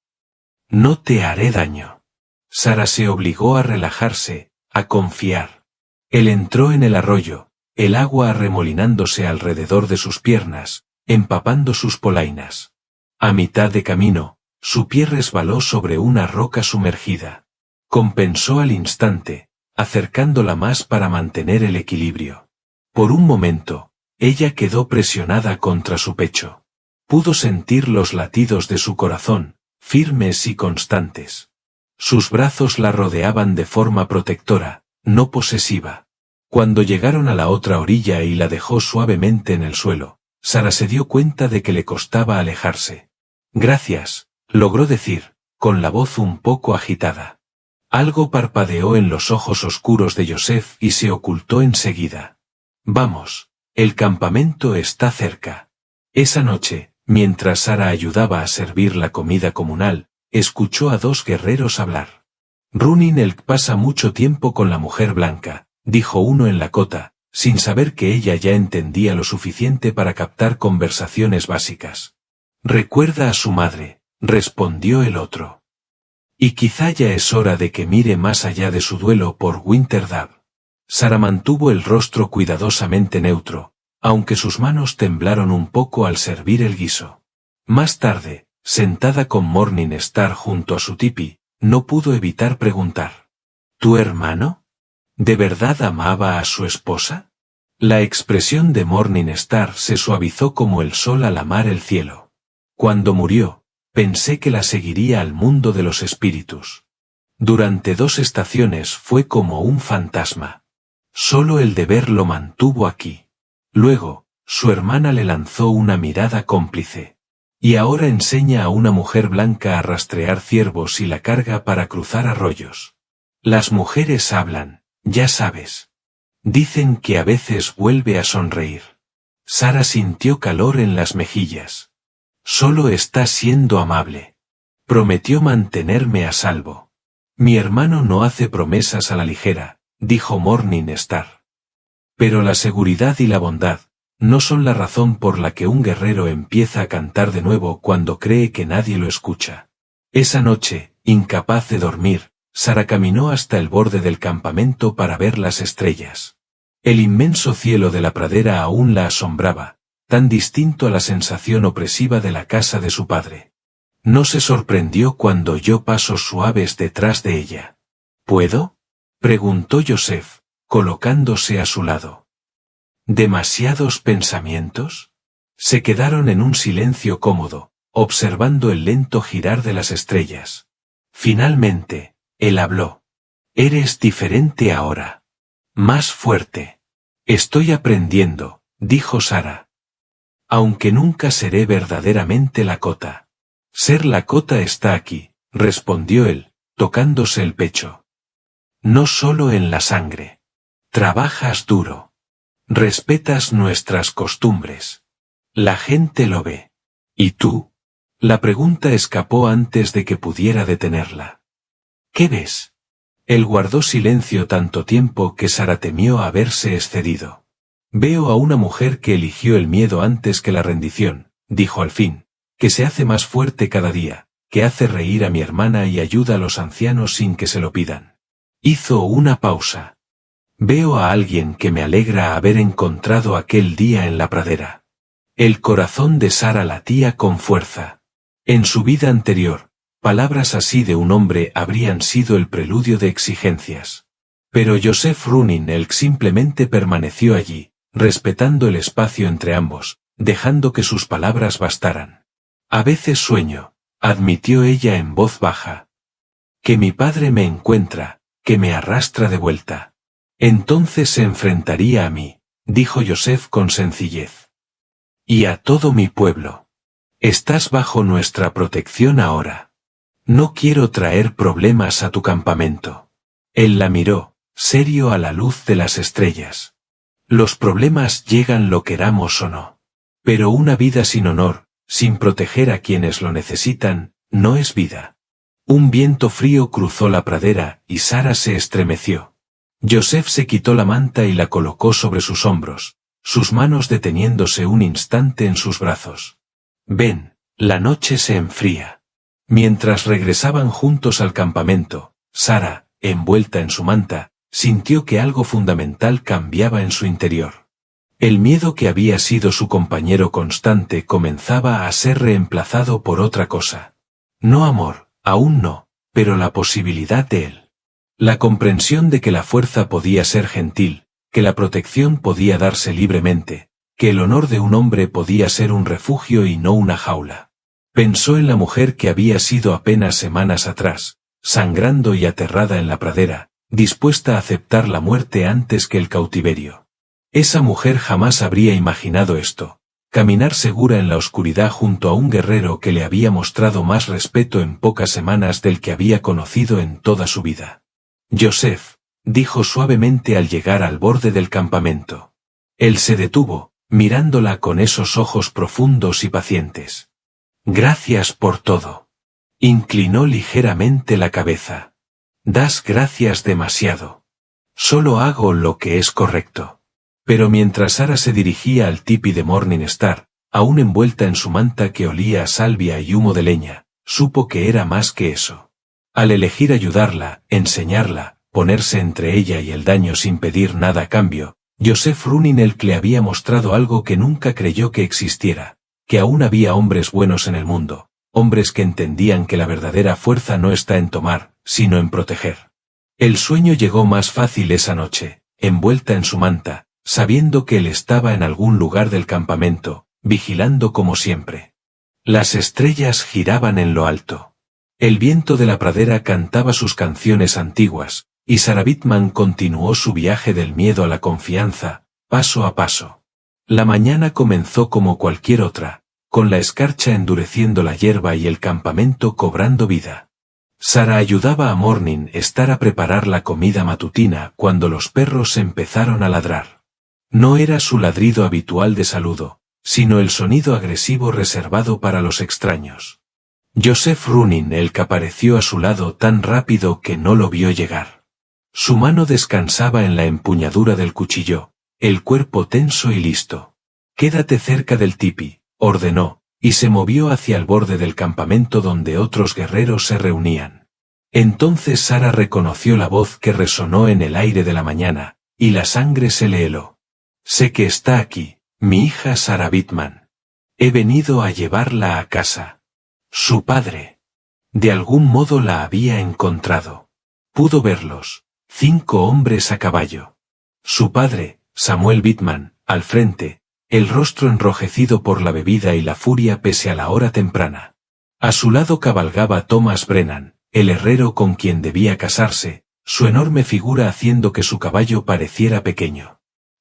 «No te haré daño». Sara se obligó a relajarse, a confiar. Él entró en el arroyo, el agua arremolinándose alrededor de sus piernas, empapando sus polainas. A mitad de camino, su pie resbaló sobre una roca sumergida. Compensó al instante, acercándola más para mantener el equilibrio. Por un momento, ella quedó presionada contra su pecho. Pudo sentir los latidos de su corazón, firmes y constantes. Sus brazos la rodeaban de forma protectora, no posesiva. Cuando llegaron a la otra orilla y la dejó suavemente en el suelo, Sara se dio cuenta de que le costaba alejarse. Gracias, logró decir, con la voz un poco agitada. Algo parpadeó en los ojos oscuros de Joseph y se ocultó enseguida. Vamos, el campamento está cerca. Esa noche, mientras Sara ayudaba a servir la comida comunal, escuchó a dos guerreros hablar. Runin Elk pasa mucho tiempo con la mujer blanca, dijo uno en la cota, sin saber que ella ya entendía lo suficiente para captar conversaciones básicas. Recuerda a su madre, respondió el otro. Y quizá ya es hora de que mire más allá de su duelo por Winterdab. Sara mantuvo el rostro cuidadosamente neutro, aunque sus manos temblaron un poco al servir el guiso. Más tarde, sentada con Morningstar junto a su tipi, no pudo evitar preguntar. ¿Tu hermano? ¿De verdad amaba a su esposa? La expresión de Morningstar se suavizó como el sol al amar el cielo. Cuando murió, pensé que la seguiría al mundo de los espíritus. Durante 2 estaciones fue como un fantasma. Solo el deber lo mantuvo aquí. Luego, su hermana le lanzó una mirada cómplice. Y ahora enseña a una mujer blanca a rastrear ciervos y la carga para cruzar arroyos. Las mujeres hablan, ya sabes. Dicen que a veces vuelve a sonreír. Sara sintió calor en las mejillas. Solo está siendo amable. Prometió mantenerme a salvo. Mi hermano no hace promesas a la ligera, dijo Morningstar. Pero la seguridad y la bondad no son la razón por la que un guerrero empieza a cantar de nuevo cuando cree que nadie lo escucha. Esa noche, incapaz de dormir, Sara caminó hasta el borde del campamento para ver las estrellas. El inmenso cielo de la pradera aún la asombraba, tan distinto a la sensación opresiva de la casa de su padre. No se sorprendió cuando oyó pasos suaves detrás de ella. ¿Puedo?, preguntó Joseph, colocándose a su lado. ¿Demasiados pensamientos? Se quedaron en un silencio cómodo, observando el lento girar de las estrellas. Finalmente, él habló. Eres diferente ahora. Más fuerte. Estoy aprendiendo, dijo Sara. Aunque nunca seré verdaderamente Lakota. Ser Lakota está aquí, respondió él, tocándose el pecho. No solo en la sangre. Trabajas duro. Respetas nuestras costumbres. La gente lo ve. ¿Y tú? La pregunta escapó antes de que pudiera detenerla. ¿Qué ves? Él guardó silencio tanto tiempo que Sara temió haberse excedido. Veo a una mujer que eligió el miedo antes que la rendición, dijo al fin, que se hace más fuerte cada día, que hace reír a mi hermana y ayuda a los ancianos sin que se lo pidan. Hizo una pausa. Veo a alguien que me alegra haber encontrado aquel día en la pradera. El corazón de Sara latía con fuerza. En su vida anterior, palabras así de un hombre habrían sido el preludio de exigencias. Pero Joseph Runin Elk simplemente permaneció allí, respetando el espacio entre ambos, dejando que sus palabras bastaran. A veces sueño, admitió ella en voz baja. Que mi padre me encuentra, que me arrastra de vuelta. Entonces se enfrentaría a mí, dijo Joseph con sencillez. Y a todo mi pueblo. Estás bajo nuestra protección ahora. No quiero traer problemas a tu campamento. Él la miró, serio a la luz de las estrellas. Los problemas llegan lo queramos o no. Pero una vida sin honor, sin proteger a quienes lo necesitan, no es vida. Un viento frío cruzó la pradera y Sara se estremeció. Joseph se quitó la manta y la colocó sobre sus hombros, sus manos deteniéndose un instante en sus brazos. Ven, la noche se enfría. Mientras regresaban juntos al campamento, Sara, envuelta en su manta, sintió que algo fundamental cambiaba en su interior. El miedo que había sido su compañero constante comenzaba a ser reemplazado por otra cosa. No amor, aún no, pero la posibilidad de él. La comprensión de que la fuerza podía ser gentil, que la protección podía darse libremente, que el honor de un hombre podía ser un refugio y no una jaula. Pensó en la mujer que había sido apenas semanas atrás, sangrando y aterrada en la pradera, dispuesta a aceptar la muerte antes que el cautiverio. Esa mujer jamás habría imaginado esto, caminar segura en la oscuridad junto a un guerrero que le había mostrado más respeto en pocas semanas del que había conocido en toda su vida. Joseph, dijo suavemente al llegar al borde del campamento. Él se detuvo, mirándola con esos ojos profundos y pacientes. Gracias por todo. Inclinó ligeramente la cabeza. Das gracias demasiado. Solo hago lo que es correcto. Pero mientras Sara se dirigía al tipi de Morningstar, aún envuelta en su manta que olía a salvia y humo de leña, supo que era más que eso. Al elegir ayudarla, enseñarla, ponerse entre ella y el daño sin pedir nada a cambio, Joseph Runinelk le había mostrado algo que nunca creyó que existiera, que aún había hombres buenos en el mundo, hombres que entendían que la verdadera fuerza no está en tomar, sino en proteger. El sueño llegó más fácil esa noche, envuelta en su manta, sabiendo que él estaba en algún lugar del campamento, vigilando como siempre. Las estrellas giraban en lo alto. El viento de la pradera cantaba sus canciones antiguas, y Sarah Bateman continuó su viaje del miedo a la confianza, paso a paso. La mañana comenzó como cualquier otra, con la escarcha endureciendo la hierba y el campamento cobrando vida. Sara ayudaba a Morningstar a preparar la comida matutina cuando los perros empezaron a ladrar. No era su ladrido habitual de saludo, sino el sonido agresivo reservado para los extraños. Joseph Runinelk apareció a su lado tan rápido que no lo vio llegar. Su mano descansaba en la empuñadura del cuchillo, el cuerpo tenso y listo. Quédate cerca del tipi, ordenó, y se movió hacia el borde del campamento donde otros guerreros se reunían. Entonces Sara reconoció la voz que resonó en el aire de la mañana, y la sangre se le heló. Sé que está aquí, mi hija Sarah Bateman. He venido a llevarla a casa. Su padre. De algún modo la había encontrado. Pudo verlos, 5 hombres a caballo. Su padre, Samuel Bateman, al frente, el rostro enrojecido por la bebida y la furia pese a la hora temprana. A su lado cabalgaba Thomas Brennan, el herrero con quien debía casarse, su enorme figura haciendo que su caballo pareciera pequeño.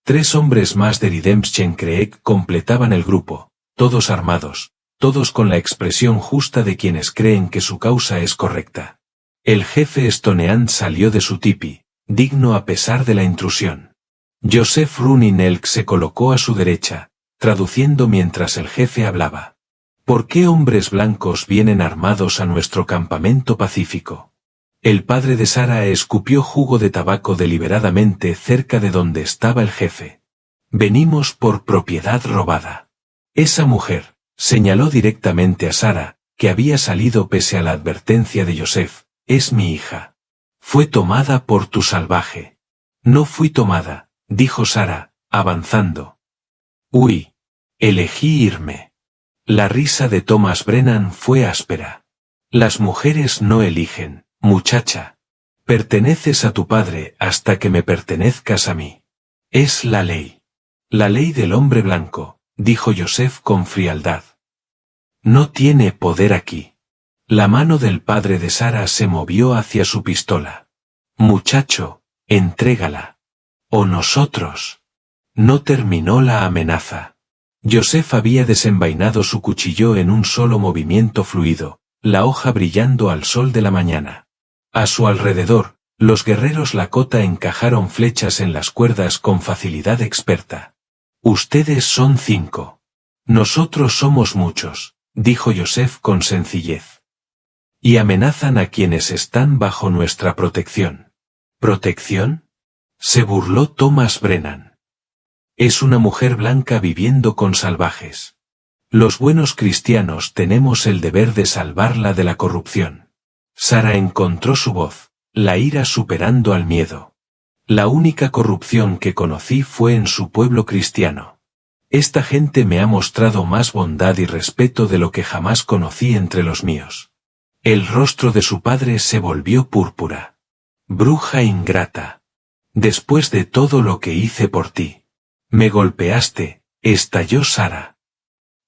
3 hombres más de Redemption Creek completaban el grupo, todos armados, todos con la expresión justa de quienes creen que su causa es correcta. El jefe Stonehan salió de su tipi, digno a pesar de la intrusión. Joseph Runinelk se colocó a su derecha, traduciendo mientras el jefe hablaba. ¿Por qué hombres blancos vienen armados a nuestro campamento pacífico? El padre de Sara escupió jugo de tabaco deliberadamente cerca de donde estaba el jefe. Venimos por propiedad robada. Esa mujer, señaló directamente a Sara, que había salido pese a la advertencia de Joseph, es mi hija. Fue tomada por tu salvaje. No fui tomada, dijo Sara, avanzando. Uy. Elegí irme. La risa de Thomas Brennan fue áspera. Las mujeres no eligen. Muchacha, perteneces a tu padre hasta que me pertenezcas a mí. Es la ley. La ley del hombre blanco, dijo Joseph con frialdad. No tiene poder aquí. La mano del padre de Sara se movió hacia su pistola. Muchacho, entrégala. O nosotros. No terminó la amenaza. Joseph había desenvainado su cuchillo en un solo movimiento fluido, la hoja brillando al sol de la mañana. A su alrededor, los guerreros Lakota encajaron flechas en las cuerdas con facilidad experta. Ustedes son 5. Nosotros somos muchos, dijo Joseph con sencillez. Y amenazan a quienes están bajo nuestra protección. ¿Protección? Se burló Thomas Brennan. Es una mujer blanca viviendo con salvajes. Los buenos cristianos tenemos el deber de salvarla de la corrupción. Sara encontró su voz, la ira superando al miedo. La única corrupción que conocí fue en su pueblo cristiano. Esta gente me ha mostrado más bondad y respeto de lo que jamás conocí entre los míos. El rostro de su padre se volvió púrpura. Bruja ingrata. Después de todo lo que hice por ti. Me golpeaste, estalló Sara.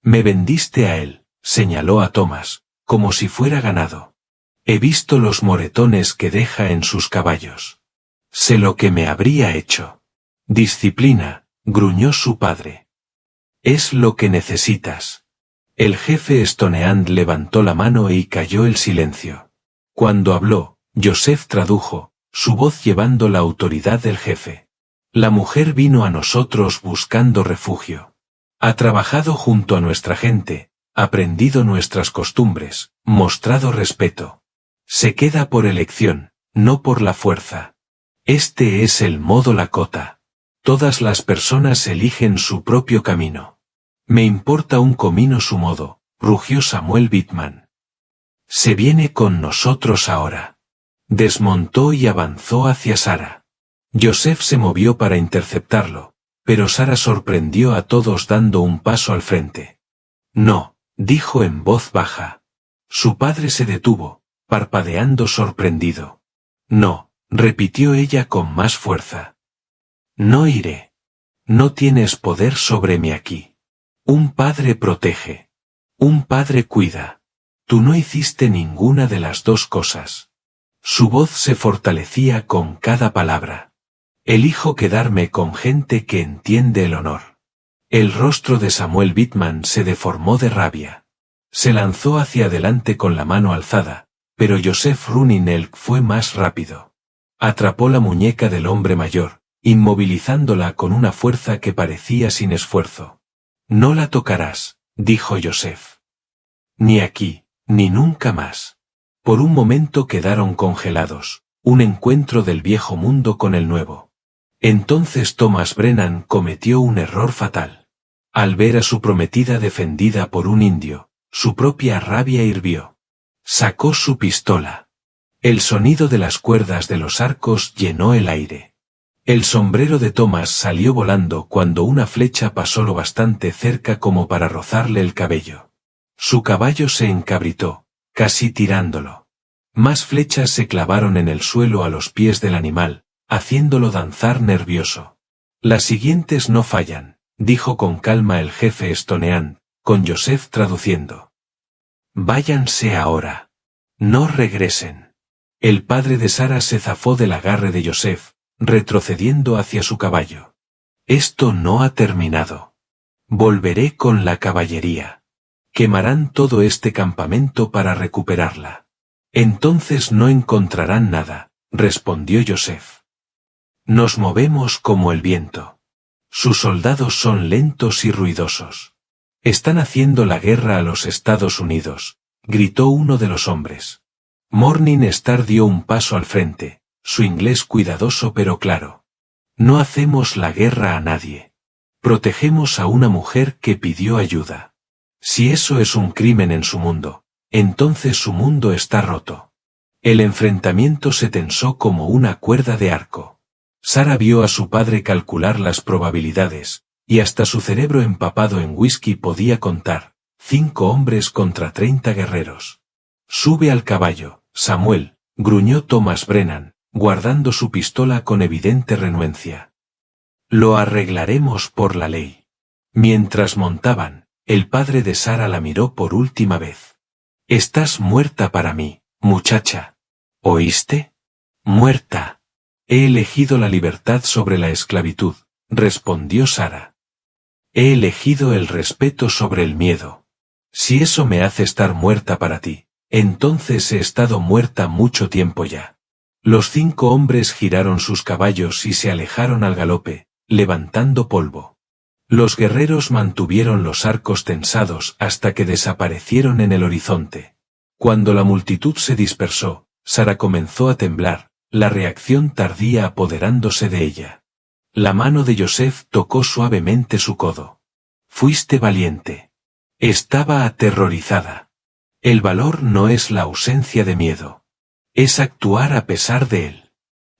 Me vendiste a él, señaló a Thomas, como si fuera ganado. He visto los moretones que deja en sus caballos. Sé lo que me habría hecho. Disciplina, gruñó su padre. Es lo que necesitas. El jefe Stoneand levantó la mano y cayó el silencio. Cuando habló, Joseph tradujo, su voz llevando la autoridad del jefe. La mujer vino a nosotros buscando refugio. Ha trabajado junto a nuestra gente, aprendido nuestras costumbres, mostrado respeto. Se queda por elección, no por la fuerza. Este es el modo Lakota. Todas las personas eligen su propio camino. Me importa un comino su modo, rugió Samuel Bittman. Se viene con nosotros ahora. Desmontó y avanzó hacia Sara. Joseph se movió para interceptarlo, pero Sara sorprendió a todos dando un paso al frente. No, dijo en voz baja. Su padre se detuvo, parpadeando sorprendido. No, repitió ella con más fuerza. No iré. No tienes poder sobre mí aquí. Un padre protege. Un padre cuida. Tú no hiciste ninguna de las dos cosas. Su voz se fortalecía con cada palabra. Elijo quedarme con gente que entiende el honor. El rostro de Samuel Bittman se deformó de rabia. Se lanzó hacia adelante con la mano alzada, pero Joseph Runinelk fue más rápido. Atrapó la muñeca del hombre mayor, inmovilizándola con una fuerza que parecía sin esfuerzo. No la tocarás, dijo Joseph. Ni aquí, ni nunca más. Por un momento quedaron congelados, un encuentro del viejo mundo con el nuevo. Entonces Thomas Brennan cometió un error fatal. Al ver a su prometida defendida por un indio, su propia rabia hirvió. Sacó su pistola. El sonido de las cuerdas de los arcos llenó el aire. El sombrero de Thomas salió volando cuando una flecha pasó lo bastante cerca como para rozarle el cabello. Su caballo se encabritó, casi tirándolo. Más flechas se clavaron en el suelo a los pies del animal, haciéndolo danzar nervioso. Las siguientes no fallan, dijo con calma el jefe Stoneand, con Joseph traduciendo. Váyanse ahora. No regresen. El padre de Sara se zafó del agarre de Joseph, retrocediendo hacia su caballo. Esto no ha terminado. Volveré con la caballería. Quemarán todo este campamento para recuperarla. Entonces no encontrarán nada, respondió Joseph. Nos movemos como el viento. Sus soldados son lentos y ruidosos. Están haciendo la guerra a los Estados Unidos, gritó uno de los hombres. Morning Star dio un paso al frente, su inglés cuidadoso pero claro. No hacemos la guerra a nadie. Protegemos a una mujer que pidió ayuda. Si eso es un crimen en su mundo, entonces su mundo está roto. El enfrentamiento se tensó como una cuerda de arco. Sara vio a su padre calcular las probabilidades, y hasta su cerebro empapado en whisky podía contar, 5 hombres contra 30 guerreros. Sube al caballo, Samuel, gruñó Thomas Brennan, guardando su pistola con evidente renuencia. Lo arreglaremos por la ley. Mientras montaban, el padre de Sara la miró por última vez. Estás muerta para mí, muchacha. ¿Oíste? Muerta. He elegido la libertad sobre la esclavitud, respondió Sara. He elegido el respeto sobre el miedo. Si eso me hace estar muerta para ti, entonces he estado muerta mucho tiempo ya. Los 5 hombres giraron sus caballos y se alejaron al galope, levantando polvo. Los guerreros mantuvieron los arcos tensados hasta que desaparecieron en el horizonte. Cuando la multitud se dispersó, Sara comenzó a temblar, la reacción tardía apoderándose de ella. La mano de Joseph tocó suavemente su codo. Fuiste valiente. Estaba aterrorizada. El valor no es la ausencia de miedo. Es actuar a pesar de él.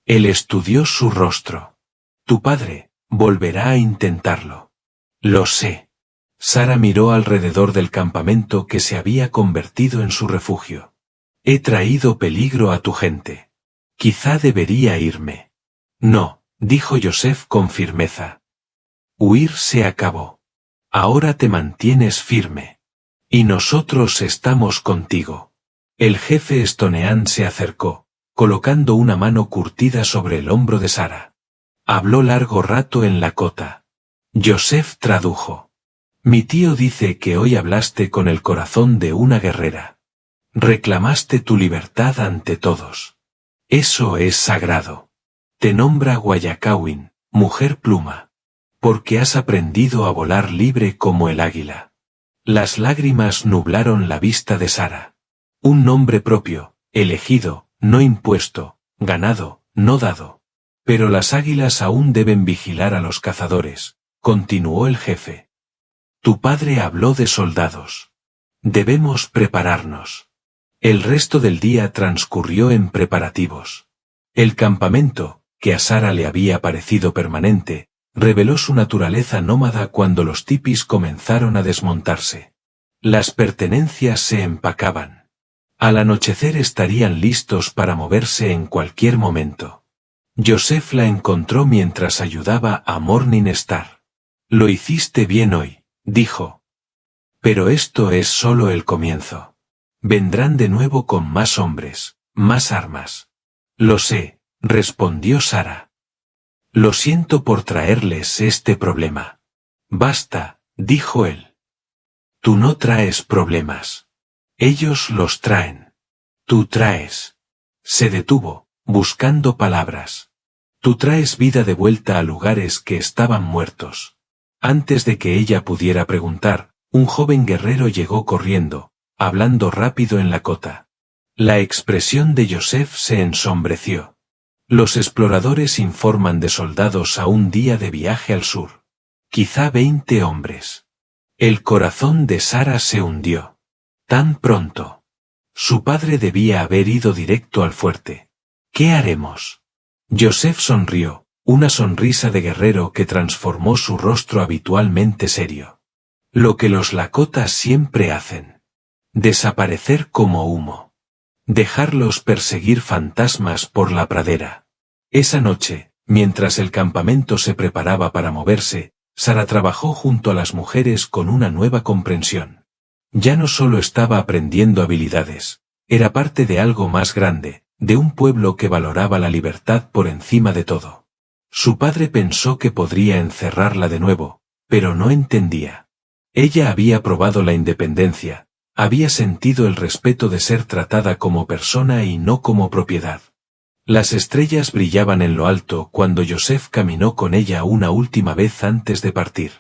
Él estudió su rostro. Tu padre volverá a intentarlo. Lo sé. Sara miró alrededor del campamento que se había convertido en su refugio. He traído peligro a tu gente. Quizá debería irme. No, dijo Joseph con firmeza. Huir se acabó. Ahora te mantienes firme. Y nosotros estamos contigo. El jefe Stonean se acercó, colocando una mano curtida sobre el hombro de Sara. Habló largo rato en la cota. Joseph tradujo. Mi tío dice que hoy hablaste con el corazón de una guerrera. Reclamaste tu libertad ante todos. Eso es sagrado. Te nombra Guayacawin, mujer pluma. Porque has aprendido a volar libre como el águila. Las lágrimas nublaron la vista de Sara. Un nombre propio, elegido, no impuesto, ganado, no dado. Pero las águilas aún deben vigilar a los cazadores, continuó el jefe. Tu padre habló de soldados. Debemos prepararnos. El resto del día transcurrió en preparativos. El campamento, que a Sara le había parecido permanente, reveló su naturaleza nómada cuando los tipis comenzaron a desmontarse. Las pertenencias se empacaban. Al anochecer estarían listos para moverse en cualquier momento. Joseph la encontró mientras ayudaba a Morning Star. Lo hiciste bien hoy, dijo. Pero esto es solo el comienzo. Vendrán de nuevo con más hombres, más armas. Lo sé, respondió Sara. Lo siento por traerles este problema. Basta, dijo él. Tú no traes problemas. Ellos los traen. Tú traes. Se detuvo, buscando palabras. Tú traes vida de vuelta a lugares que estaban muertos. Antes de que ella pudiera preguntar, un joven guerrero llegó corriendo, hablando rápido en la cota. La expresión de Joseph se ensombreció. Los exploradores informan de soldados a un día de viaje al sur. Quizá 20 hombres. El corazón de Sara se hundió. Tan pronto. Su padre debía haber ido directo al fuerte. ¿Qué haremos? Joseph sonrió, una sonrisa de guerrero que transformó su rostro habitualmente serio. Lo que los Lakotas siempre hacen. Desaparecer como humo. Dejarlos perseguir fantasmas por la pradera. Esa noche, mientras el campamento se preparaba para moverse, Sara trabajó junto a las mujeres con una nueva comprensión. Ya no solo estaba aprendiendo habilidades, era parte de algo más grande, de un pueblo que valoraba la libertad por encima de todo. Su padre pensó que podría encerrarla de nuevo, pero no entendía. Ella había probado la independencia, había sentido el respeto de ser tratada como persona y no como propiedad. Las estrellas brillaban en lo alto cuando Joseph caminó con ella una última vez antes de partir.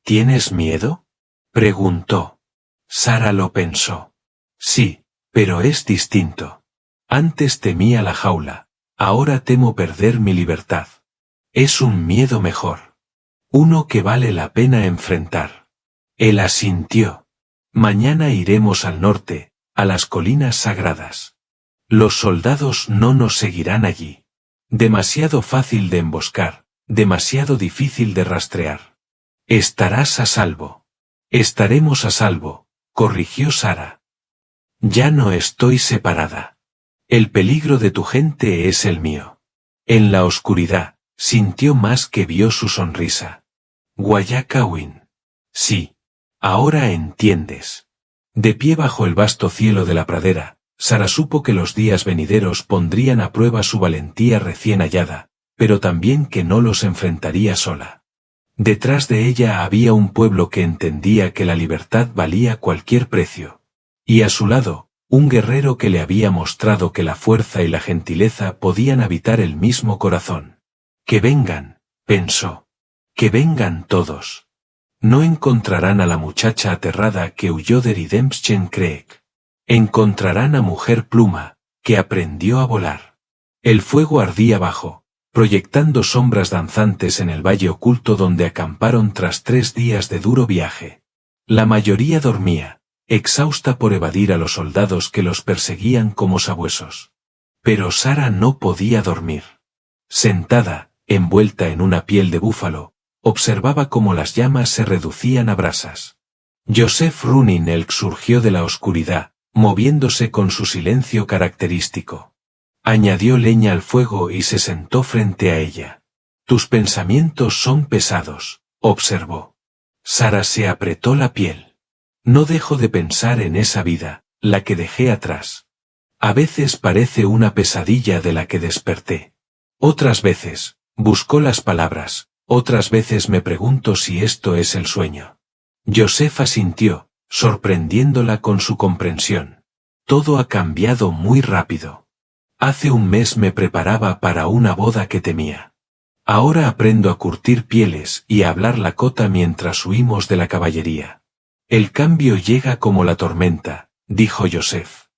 ¿Tienes miedo?, preguntó. Sara lo pensó. Sí, pero es distinto. Antes temía la jaula, ahora temo perder mi libertad. Es un miedo mejor. Uno que vale la pena enfrentar. Él asintió. Mañana iremos al norte, a las colinas sagradas. Los soldados no nos seguirán allí. Demasiado fácil de emboscar, demasiado difícil de rastrear. Estarás a salvo. Estaremos a salvo, corrigió Sara. Ya no estoy separada. El peligro de tu gente es el mío. En la oscuridad, sintió más que vio su sonrisa. Guayacawin. Sí. Ahora entiendes. De pie bajo el vasto cielo de la pradera, Sara supo que los días venideros pondrían a prueba su valentía recién hallada, pero también que no los enfrentaría sola. Detrás de ella había un pueblo que entendía que la libertad valía cualquier precio. Y a su lado, un guerrero que le había mostrado que la fuerza y la gentileza podían habitar el mismo corazón. Que vengan, pensó. Que vengan todos. No encontrarán a la muchacha aterrada que huyó de Redemption Creek. Encontrarán a Mujer Pluma, que aprendió a volar. El fuego ardía abajo, proyectando sombras danzantes en el valle oculto donde acamparon tras 3 días de duro viaje. La mayoría dormía, exhausta por evadir a los soldados que los perseguían como sabuesos. Pero Sara no podía dormir. sentada, envuelta en una piel de búfalo, observaba cómo las llamas se reducían a brasas. Joseph Running-Elk surgió de la oscuridad, moviéndose con su silencio característico. Añadió leña al fuego y se sentó frente a ella. «Tus pensamientos son pesados», observó. Sara se apretó la piel. «No dejo de pensar en esa vida, la que dejé atrás. A veces parece una pesadilla de la que desperté. Otras veces, buscó las palabras, otras veces me pregunto si esto es el sueño». Joseph asintió, sorprendiéndola con su comprensión. «Todo ha cambiado muy rápido. Hace un mes me preparaba para una boda que temía. Ahora aprendo a curtir pieles y a hablar Lakota mientras huimos de la caballería. El cambio llega como la tormenta», dijo Joseph.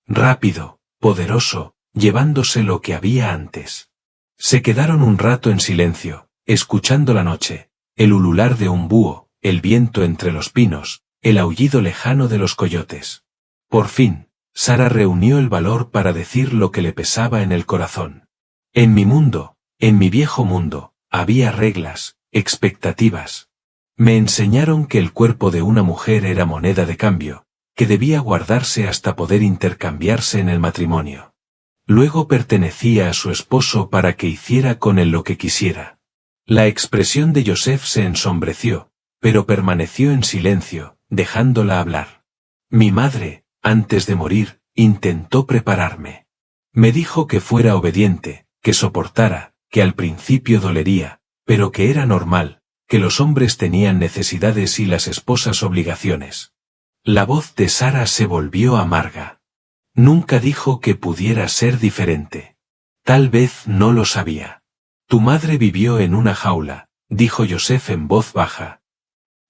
Rápido, poderoso, llevándose lo que había antes. Se quedaron un rato en silencio, escuchando la noche, el ulular de un búho, el viento entre los pinos, el aullido lejano de los coyotes. Por fin, Sara reunió el valor para decir lo que le pesaba en el corazón. «En mi mundo, en mi viejo mundo, había reglas, expectativas. Me enseñaron que el cuerpo de una mujer era moneda de cambio, que debía guardarse hasta poder intercambiarse en el matrimonio. Luego pertenecía a su esposo para que hiciera con él lo que quisiera». La expresión de Joseph se ensombreció, pero permaneció en silencio, dejándola hablar. «Mi madre, antes de morir, intentó prepararme. Me dijo que fuera obediente, que soportara, que al principio dolería, pero que era normal, que los hombres tenían necesidades y las esposas obligaciones». La voz de Sara se volvió amarga. «Nunca dijo que pudiera ser diferente. Tal vez no lo sabía. Tu madre vivió en una jaula», dijo Joseph en voz baja.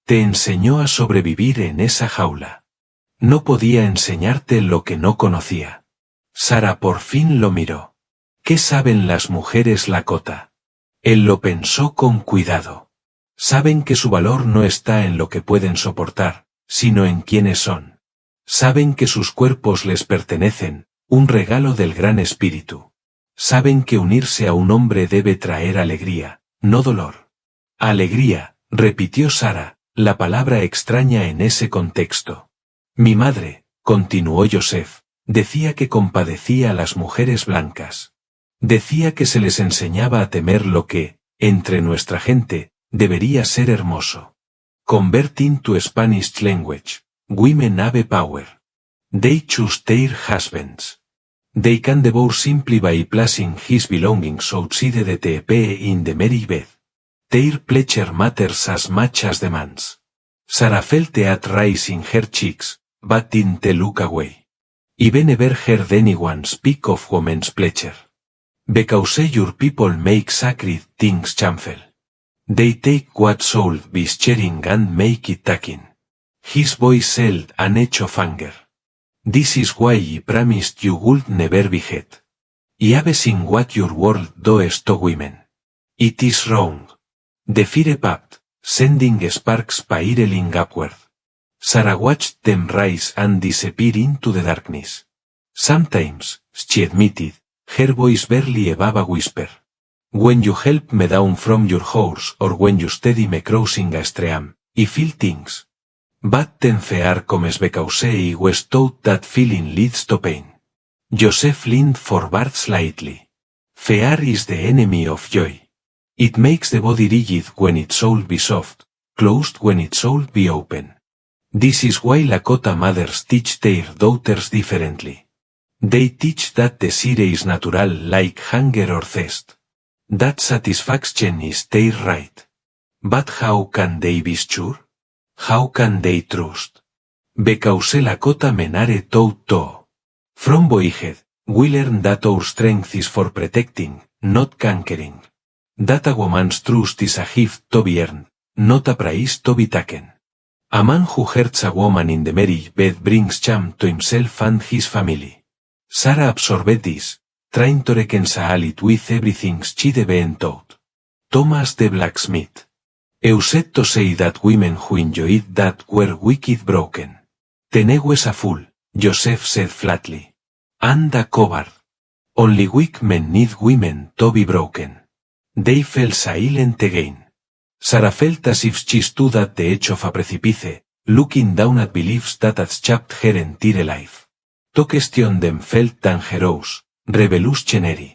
«Te enseñó a sobrevivir en esa jaula. No podía enseñarte lo que no conocía». Sara por fin lo miró. «¿Qué saben las mujeres Lakota?». Él lo pensó con cuidado. «Saben que su valor no está en lo que pueden soportar, sino en quiénes son. Saben que sus cuerpos les pertenecen, un regalo del Gran Espíritu. Saben que unirse a un hombre debe traer alegría, no dolor». «Alegría», repitió Sara, la palabra extraña en ese contexto. «Mi madre», continuó Joseph, «decía que compadecía a las mujeres blancas. Decía que se les enseñaba a temer lo que, entre nuestra gente, debería ser hermoso. Convert into Spanish language. Women have power. They choose their husbands. They can devour simply by placing his belongings outside the TP in the marriage bed. Their pleasure matters as much as the man's». Sara felt at rise in her cheeks, but didn't look away. «I've never heard anyone speak of women's pleasure. Because your people make sacred things shameful. They take what should be sharing and make it taking». His voice held an edge of anger. «This is why I promised you would never be head. I've seen what your world does to women. It is wrong. The fire path, sending sparks spiraling upward». Sara watched them rise and disappear into the darkness. «Sometimes», she admitted, her voice barely above a whisper. «When you help me down from your horse or when you steady me crossing a stream, I feel things. But then fear comes because I was taught that feeling leads to pain». Joseph leaned forward slightly. «Fear is the enemy of joy. It makes the body rigid when it should be soft, closed when it should be open. This is why Lakota mothers teach their daughters differently. They teach that desire is natural like hunger or thirst. That satisfaction is their right. But how can they be sure? How can they trust? Because Lakota men are taught to. From boyhood, we learn that our strength is for protecting, not conquering. That a woman's trust is a gift to be earned, not a prize to be taken. A man who hurts a woman in the marriage bed brings shame to himself and his family». Sara absorbed this, trying to reconcile it with everything she'd been taught. Thomas the blacksmith. Used to say that women who enjoyed that were wicked broken. Tenegue was a fool, Joseph said flatly. And a coward. Only weak men need women to be broken. They fell silent again. Sarah felt as if she stood at the edge of a precipice, looking down at beliefs that had shaped her entire life. To question them felt dangerous, revolutionary.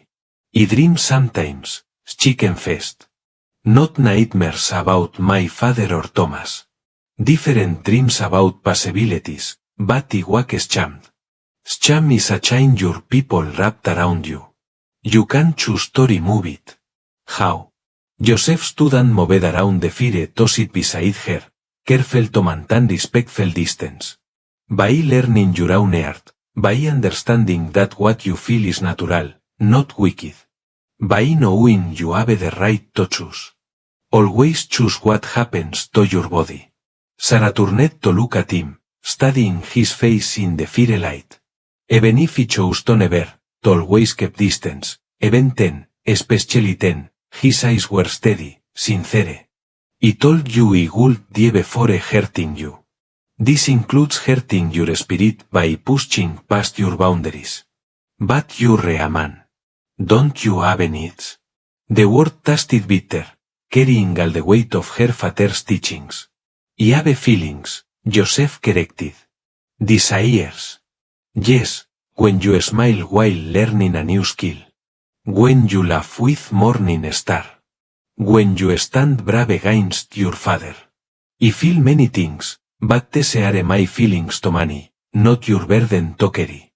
I dream sometimes, she confessed. Not nightmares about my father or Thomas. Different dreams about possibilities, but I was charmed. Sham is a chain your people wrapped around you. You can choose to remove it. How? Joseph stood and moved around the fire tossed beside her, careful to maintain respectful distance. By learning your own art, by understanding that what you feel is natural, not wicked. By knowing you have the right to choose. Always choose what happens to your body. Sarah turned to look at him, studying his face in the firelight. Even if he chose to never, to always keep distance, even then, especially then, his eyes were steady, sincere. He told you he would die before hurting you. This includes hurting your spirit by pushing past your boundaries. But you're a man. Don't you have needs? The word tasted bitter, carrying all the weight of her father's teachings. I have feelings, Joseph corrected. Desires. Yes, when you smile while learning a new skill. When you laugh with morning star. When you stand brave against your father. I feel many things, but these are my feelings to money, not your burden to carry.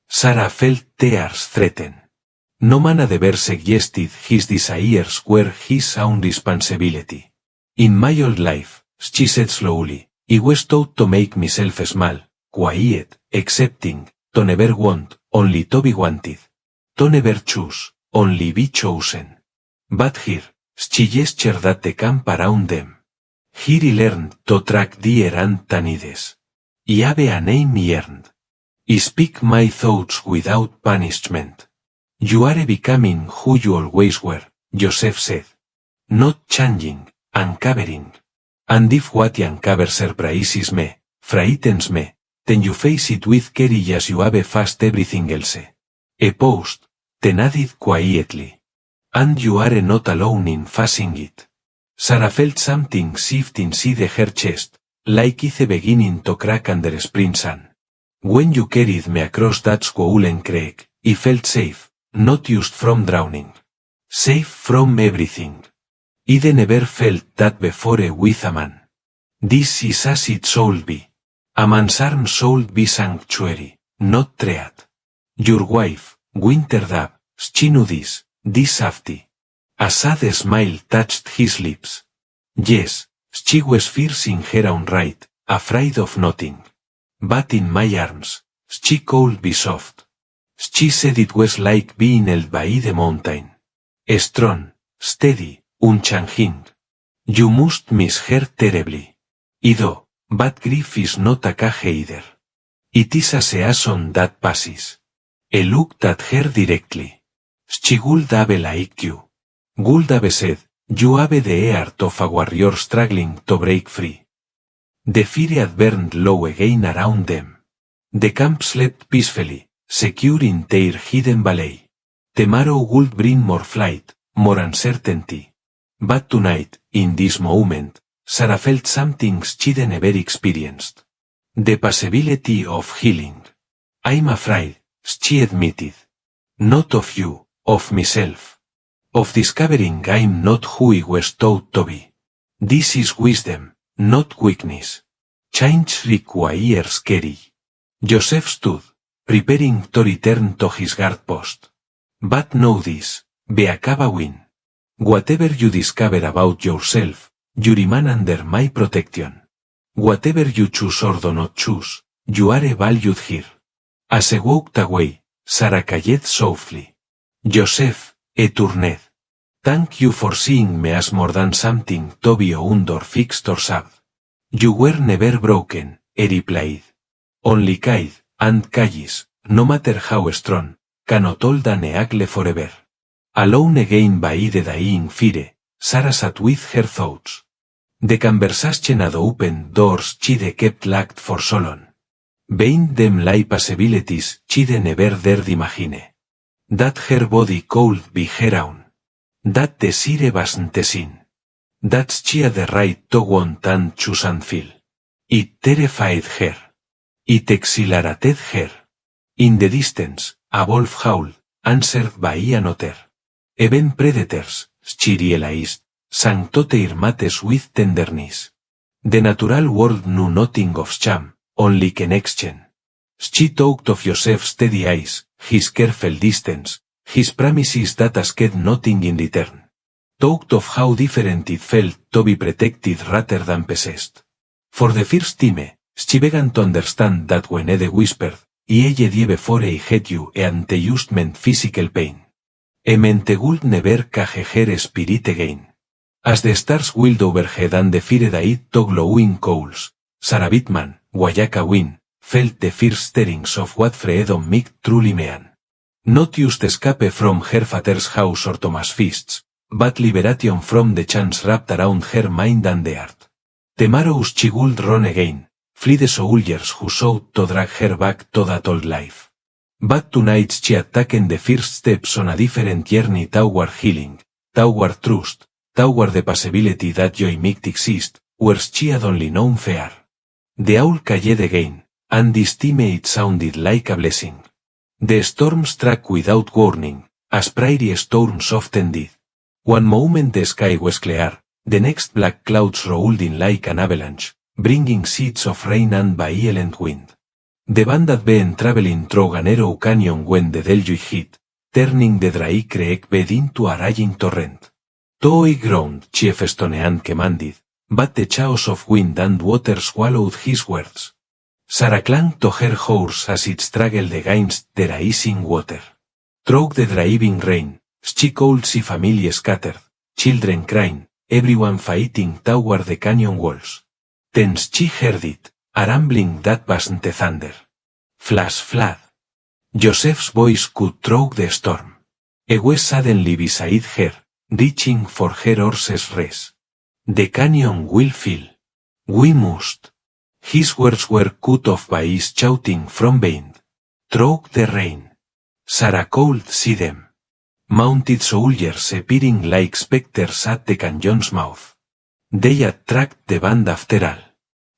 Sarah felt tears threaten. No man had ever suggested his desires were his own responsibility. In my old life, she said slowly, I was taught to make myself small, quiet, accepting, to never want, only to be wanted. To never choose, only be chosen. But here, she gestured at the camp around them. Here I learned to track deer and tanides. I have a name I earned. I speak my thoughts without punishment. You are becoming who you always were, Joseph said. Not changing, uncovering. And if what you uncover surprises me, frightens me, then you face it with courage as you have faced everything else. A pause, then added quietly. And you are not alone in facing it. Sarah felt something shift inside her chest, like it's beginning to crack under spring sun. When you carried me across that swollen creek, I felt safe, not just from drowning. Safe from everything. I'd never felt that before with a man. This is as it should be. A man's arms should be sanctuary, not treat. Your wife, Winter Dove, she knew this safety. A sad smile touched his lips. Yes, she was fierce in her own right, afraid of nothing. But in my arms, she could be soft. She said it was like being held by the mountain. Strong, steady, unchanging. You must miss her terribly. I do, but grief is not a cage either. It is a season that passes. I looked at her directly. She would have liked you. Would have said, you have the heart of a warrior struggling to break free. The fire had burned low again around them. The camp slept peacefully, secure in their hidden valley. Tomorrow would bring more flight, more uncertainty. But tonight, in this moment, Sarah felt something she'd never experienced. The possibility of healing. I'm afraid, she admitted. Not of you, of myself. Of discovering I'm not who I was taught to be. This is wisdom, not weakness. Change requires courage. Joseph stood, preparing to return to his guard post. But know this, Beacaba win. Whatever you discover about yourself, you remain under my protection. Whatever you choose or do not choose, you are valued here. As he walked away, Sarah called softly. Joseph, turned. Thank you for seeing me as more than something to be owned or fixed or saved. You were never broken, he replied. Only kind, and callis, no matter how strong, cannot hold an eagle forever. Alone again by the dying fire, Sarah sat with her thoughts. The conversation had opened doors she'd kept locked for so long. Behind them lay possibilities she'd never dared imagine. That her body could be her own. That desire wasn't sin. That's she had the right to want and choose and feel. It terrified her. It exhilarated her. In the distance, a wolf howled, answered by another. Even predators, she realized, sank their mates with tenderness. The natural world knew nothing of sham, only connection. She talked of Joseph's steady eyes, his careful distance, his promises that asked nothing in return. Talked of how different it felt to be protected rather than possessed. For the first time, she began to understand that when Ede whispered, "I die before I hate you," and the just meant physical pain. A mente would never cage her spirit again. As the stars wheeled overhead and the fire died to glowing coals, Sarah Bittman, Wayaka Wynne, felt the first stirrings of what freedom might truly mean. Not just escape from her father's house or Thomas Fists, but liberation from the chains wrapped around her mind and the heart. Tomorrow she would run again, flee the soldiers who sought to drag her back to that old life. But tonight she had taken the first steps on a different journey toward healing, toward trust, toward the possibility that joy might exist, where she had only known fear. The owl called again, and this time it sounded like a blessing. The storm struck without warning, as prairie storms often did. One moment the sky was clear, the next black clouds rolled in like an avalanche, bringing sheets of rain and violent wind. The band had been traveling through a narrow canyon when the deluge hit, turning the dry creek bed into a raging torrent. Toy ground, Chief Stonehan commanded, but the chaos of wind and water swallowed his words. Sarah clung to her horse as it struggled against the rising water. Through the driving rain, she could see families scattered, children crying, everyone fighting toward the canyon walls. Then she heard it, a rumbling that wasn't the thunder. Flash flood. Joseph's voice cut through the storm. He was suddenly beside her, reaching for her horse's rest. The canyon will fill. We must. His words were cut off by his shouting from behind. Through the rain. Sarah could see them. Mounted soldiers appearing like specters at the canyon's mouth. They had tracked the band after all,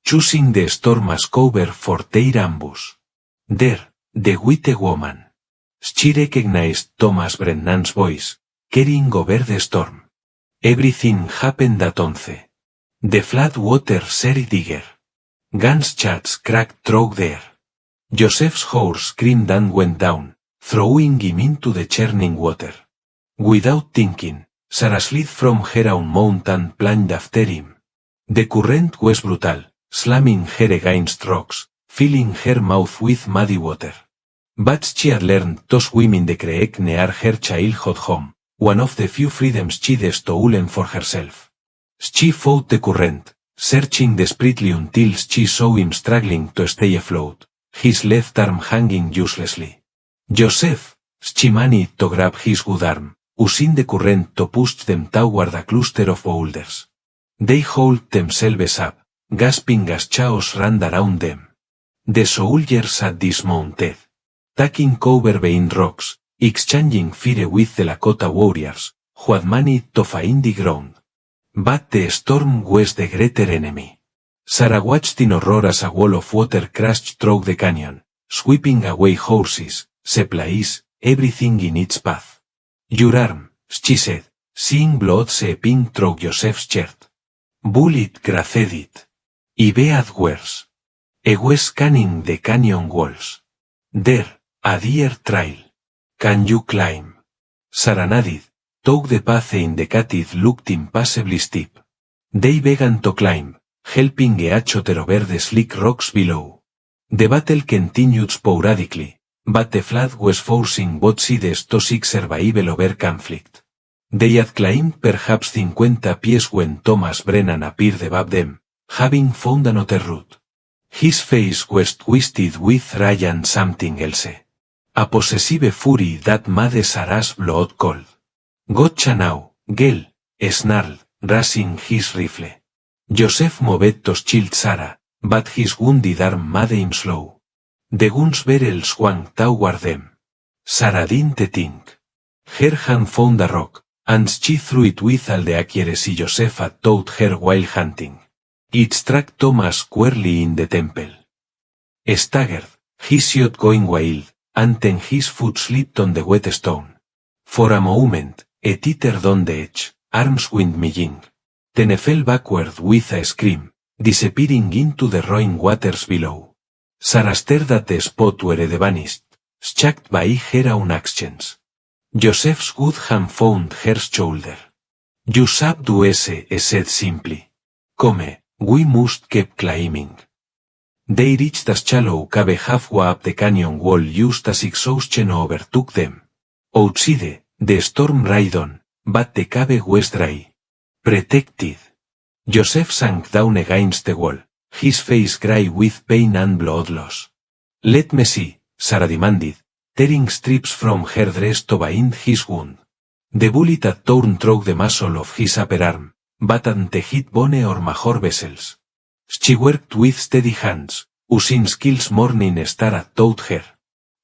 choosing the storm as cover for their ambush. There, the white woman. She recognized Thomas Brennan's voice, carrying over the storm. Everything happened at once. The flood water seered digger. Gunshots cracked through the air. Joseph's horse screamed and went down, throwing him into the churning water. Without thinking, Sarah slid from her own mount and plunged after him. The current was brutal, slamming her against rocks, filling her mouth with muddy water. But she had learned to swim in the creek near her childhood home, one of the few freedoms she had stolen for herself. She fought the current, searching desperately until she saw him struggling to stay afloat, his left arm hanging uselessly. Joseph, she managed to grab his good arm, using the current to push them toward a cluster of boulders. They hauled themselves up, gasping as chaos ran around them. The soldiers had dismounted, taking cover behind rocks, exchanging fire with the Lakota warriors, who had managed to find the ground. But the storm was the greater enemy. Sarah watched in horror as a wall of water crashed through the canyon, sweeping away horses, supplies, everything in its path. Your arm, she said, seeing blood seeping through Joseph's shirt. Bullet grazed it. I bad worse. I was scanning the canyon walls. There, a deer trail. Can you climb? Sarah nodded, though the path indicated looked impassably steep. They began to climb, helping each other over the slick rocks below. The battle continued sporadically, but the flood was forcing both sides to seek survival over conflict. They had climbed perhaps 50 pies when Thomas Brennan appeared above them, having found another route. His face was twisted with rage and something else. A possessive fury that made Sarah's blood cold. Gotcha now, girl, snarled, raising his rifle. Joseph moved to shield Sarah, but his wounded arm made him slow. The gun's barrels swung toward them. Sarah didn't think. Her hand found a rock, and she threw it with all the accuracy Joseph had taught her while hunting. It struck Thomas squarely in the temple. Staggered, he shot going wild, and then his foot slipped on the wet stone. For a moment, it tittered on the edge, arms went missing. Then he fell backward with a scream, disappearing into the roaring waters below. Sarah stared at the spot where it vanished, shocked by her own actions. Joseph's good hand found her shoulder. You subdue he said simply. Come, we must keep climbing. They reached a shallow cave halfway up the canyon wall just as exhaustion overtook them. Outside, the storm raged on, but the cave was dry. Protected. Joseph sank down against the wall, his face gray with pain and blood loss. Let me see, Sarah demanded, tearing strips from her dress to bind his wound. The bullet had torn through the muscle of his upper arm, but hadn't hit bone or major vessels. She worked with steady hands, using skills Morning Star had taught her.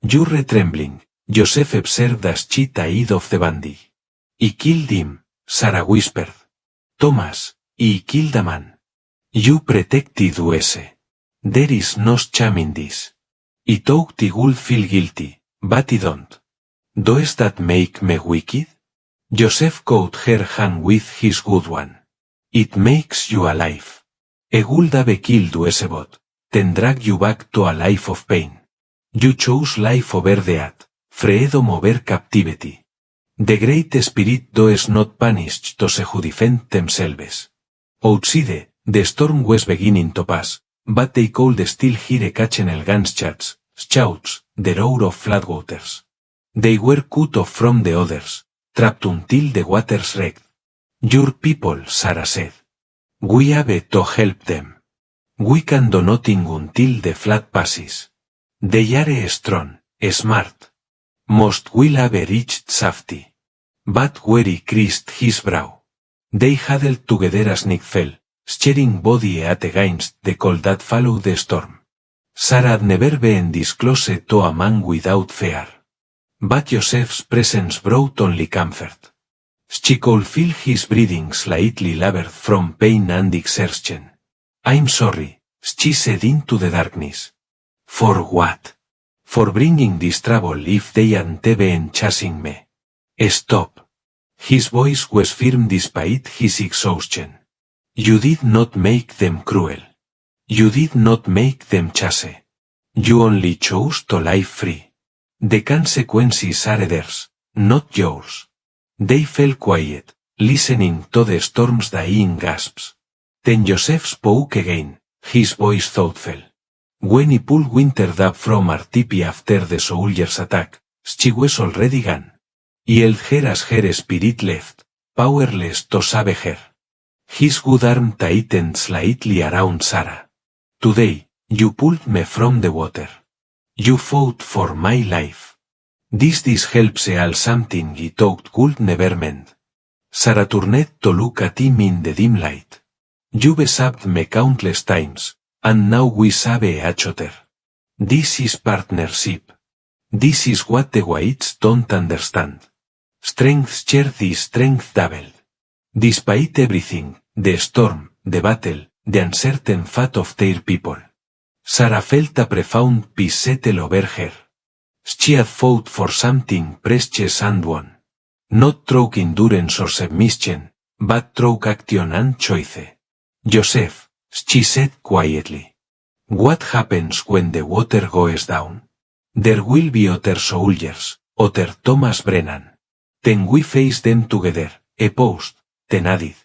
You're trembling, Joseph observed as she tied off the bandage. I killed him, Sarah whispered. Thomas, I killed a man. You protected us. There is no shame in this. I thought I would feel guilty, but I don't. Does that make me wicked? Joseph caught her hand with his good one. It makes you alive. I would have killed us but, then drag you back to a life of pain. You chose life over death, freedom over captivity. The Great Spirit does not punish those who defend themselves. Outside, the storm was beginning to pass, but they could still hear occasional gunshots, shouts, the roar of floodwaters. They were cut off from the others, trapped until the waters wrecked. Your people, Sarah said. We have to help them. We can do nothing until the flood passes. They are strong, smart. Most will have reached safety. But Weary creased his brow. They huddled together as Nick fell, staring body at against the cold that followed the storm. Sarah had never been this close to a man without fear. But Joseph's presence brought only comfort. She could feel his breathing slightly labored from pain and exertion. I'm sorry, she said into the darkness. For what? For bringing this trouble if they hadn't been chasing me. Stop. His voice was firm despite his exhaustion. You did not make them cruel. You did not make them chase. You only chose to live free. The consequences are theirs, not yours. They fell quiet, listening to the storm's dying gasps. Then Joseph spoke again, his voice thoughtful. When he pulled Winter up from RTP after the soldiers' attack, she was already gone. He held her as her spirit left, powerless to save her. His good arm tightened slightly around Sarah. Today, you pulled me from the water. You fought for my life. This helps all something he thought could never mend. Sarah turned to look at him in the dim light. You've saved me countless times, and now we save each other. This is partnership. This is what the whites don't understand. Strength shared is strength doubled. Despite everything, the storm, the battle, the uncertain fate of their people, Sarah felt a profound peace settle over her. She had fought for something precious and won. Not through endurance or submission, but through action and choice. Joseph, she said quietly. What happens when the water goes down? There will be other soldiers, other Thomas Brennan. Then we face them together, he paused, then added.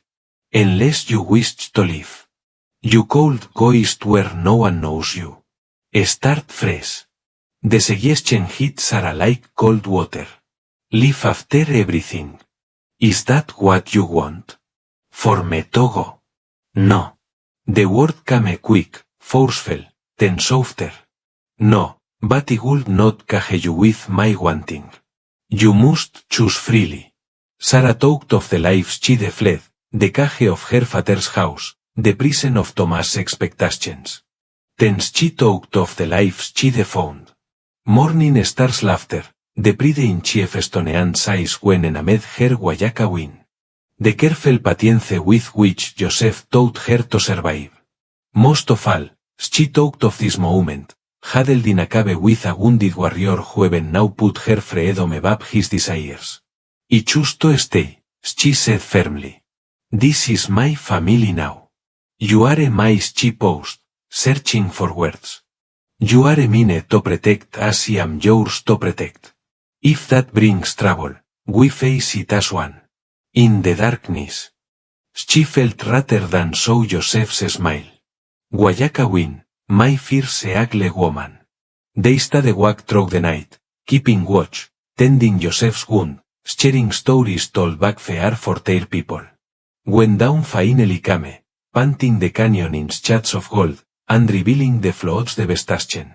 Unless you wish to live. You could go east where no one knows you. Start fresh. The suggestion hit Sarah like cold water. Live after everything. Is that what you want? For me to go? No. The word came quick, forceful, then softer. No, but I would not cage you with my wanting. You must choose freely. Sarah talked of the lives she had fled, the cage of her father's house, the prison of Thomas' expectations. Then she talked of the lives she had found. Morning Star's laughter, The pride in chief stonean size when enamed her guayaca win. The careful patience with which Joseph taught her to survive. Most of all, she talked of this moment, huddled in a cave with a wounded warrior who even now put her freedom above his desires. I choose to stay, she said firmly. This is my family now. You are my she paused, searching for words. You are mine to protect as I am yours to protect. If that brings trouble, we face it as one. In the darkness. She felt rather than saw Joseph's smile. Guayaca win, my fierce ugly woman. They stayed awake through the night, keeping watch, tending Joseph's wound, sharing stories told back fair for their people. When dawn finally came, panting the canyon in shades of gold, and revealing the flood's devastation.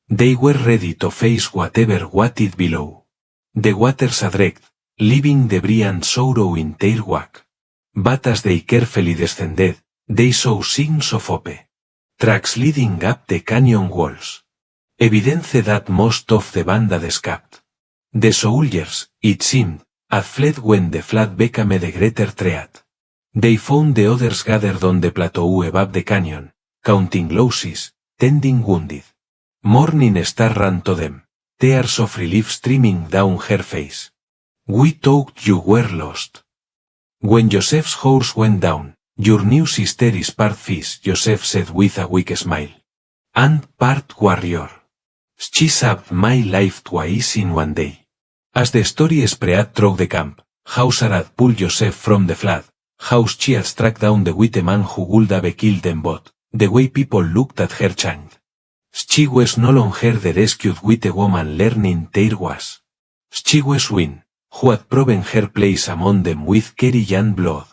They were ready to face whatever waited below. The waters adrift, leaving debris and sorrow in their wake. But as they carefully descended, they saw signs of hope. Tracks leading up the canyon walls. Evidence that most of the band had escaped. The soldiers, it seemed, had fled when the flood became the greater threat. They found the others gathered on the plateau above the canyon, counting losses, tending wounded. Morning Star ran to them, tears of relief streaming down her face. We thought you were lost. When Joseph's horse went down, your new sister is part fish, Joseph said with a weak smile. And part warrior. She saved my life twice in one day. As the story spread through the camp, how Sarah had pulled Joseph from the flood, how she had struck down the white man who would have killed them both, the way people looked at her changed. She was no longer the rescued white woman learning there was. She was Win, who had proven her place among them with courage and blood.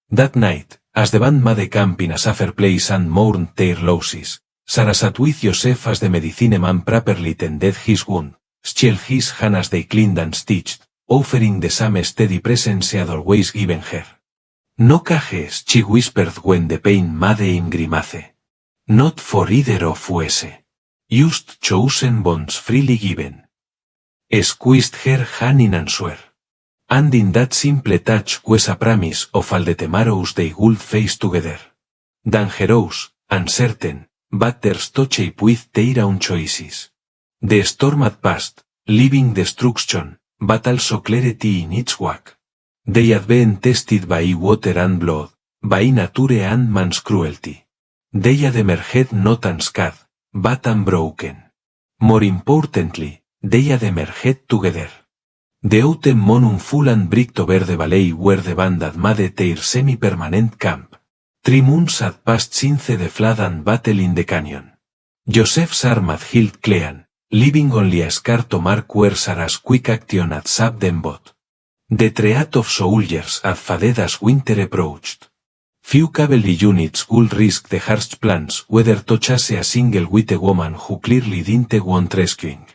That night, as the band made camp in a safer place and mourned their losses, Sarah sat with Joseph as the medicine man properly tended his wound, held his hand as they cleaned and stitched, offering the same steady presence she had always given her. No cages, she whispered when the pain made him grimace. Not for either of us. Just chosen bonds freely given. Squeezed her hand in answer. And in that simple touch was a promise of all the tomorrows they would face together. Dangerous, uncertain, but there's to shape with their own choices. The storm had passed, leaving destruction, but also clarity in its wake. They had been tested by water and blood, by nature and man's cruelty. They had emerged not unscathed, but unbroken. More importantly, they had emerged together. The autumn moon full and bright over the valley where the band had made their semi-permanent camp. 3 months had passed since the flood and battle in the canyon. Joseph's arm had healed clean, leaving only a scar to mark where Sarah's quick action had saved them both. The threat of soldiers had faded as winter approached. Few cavalry units would risk the harsh plans whether to chase a single white woman who clearly didn't want rescuing.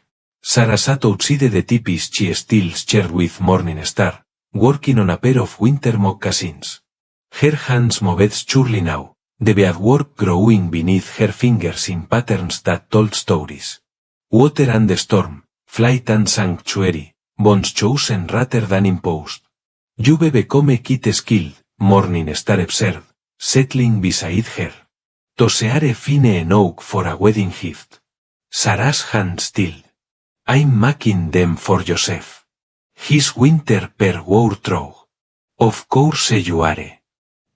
Sarah sat outside the teepee she still shared with Morning Star, working on a pair of winter moccasins. Her hands moved surely now, the beadwork growing beneath her fingers in patterns that told stories. Water and the storm, flight and sanctuary, bonds chosen rather than imposed. You've become kit skilled, Morning Star observed, settling beside her. Toseare fine enough for a wedding gift. Sarah's hand stilled. I'm making them for Joseph. His winter per war through. Of course you are.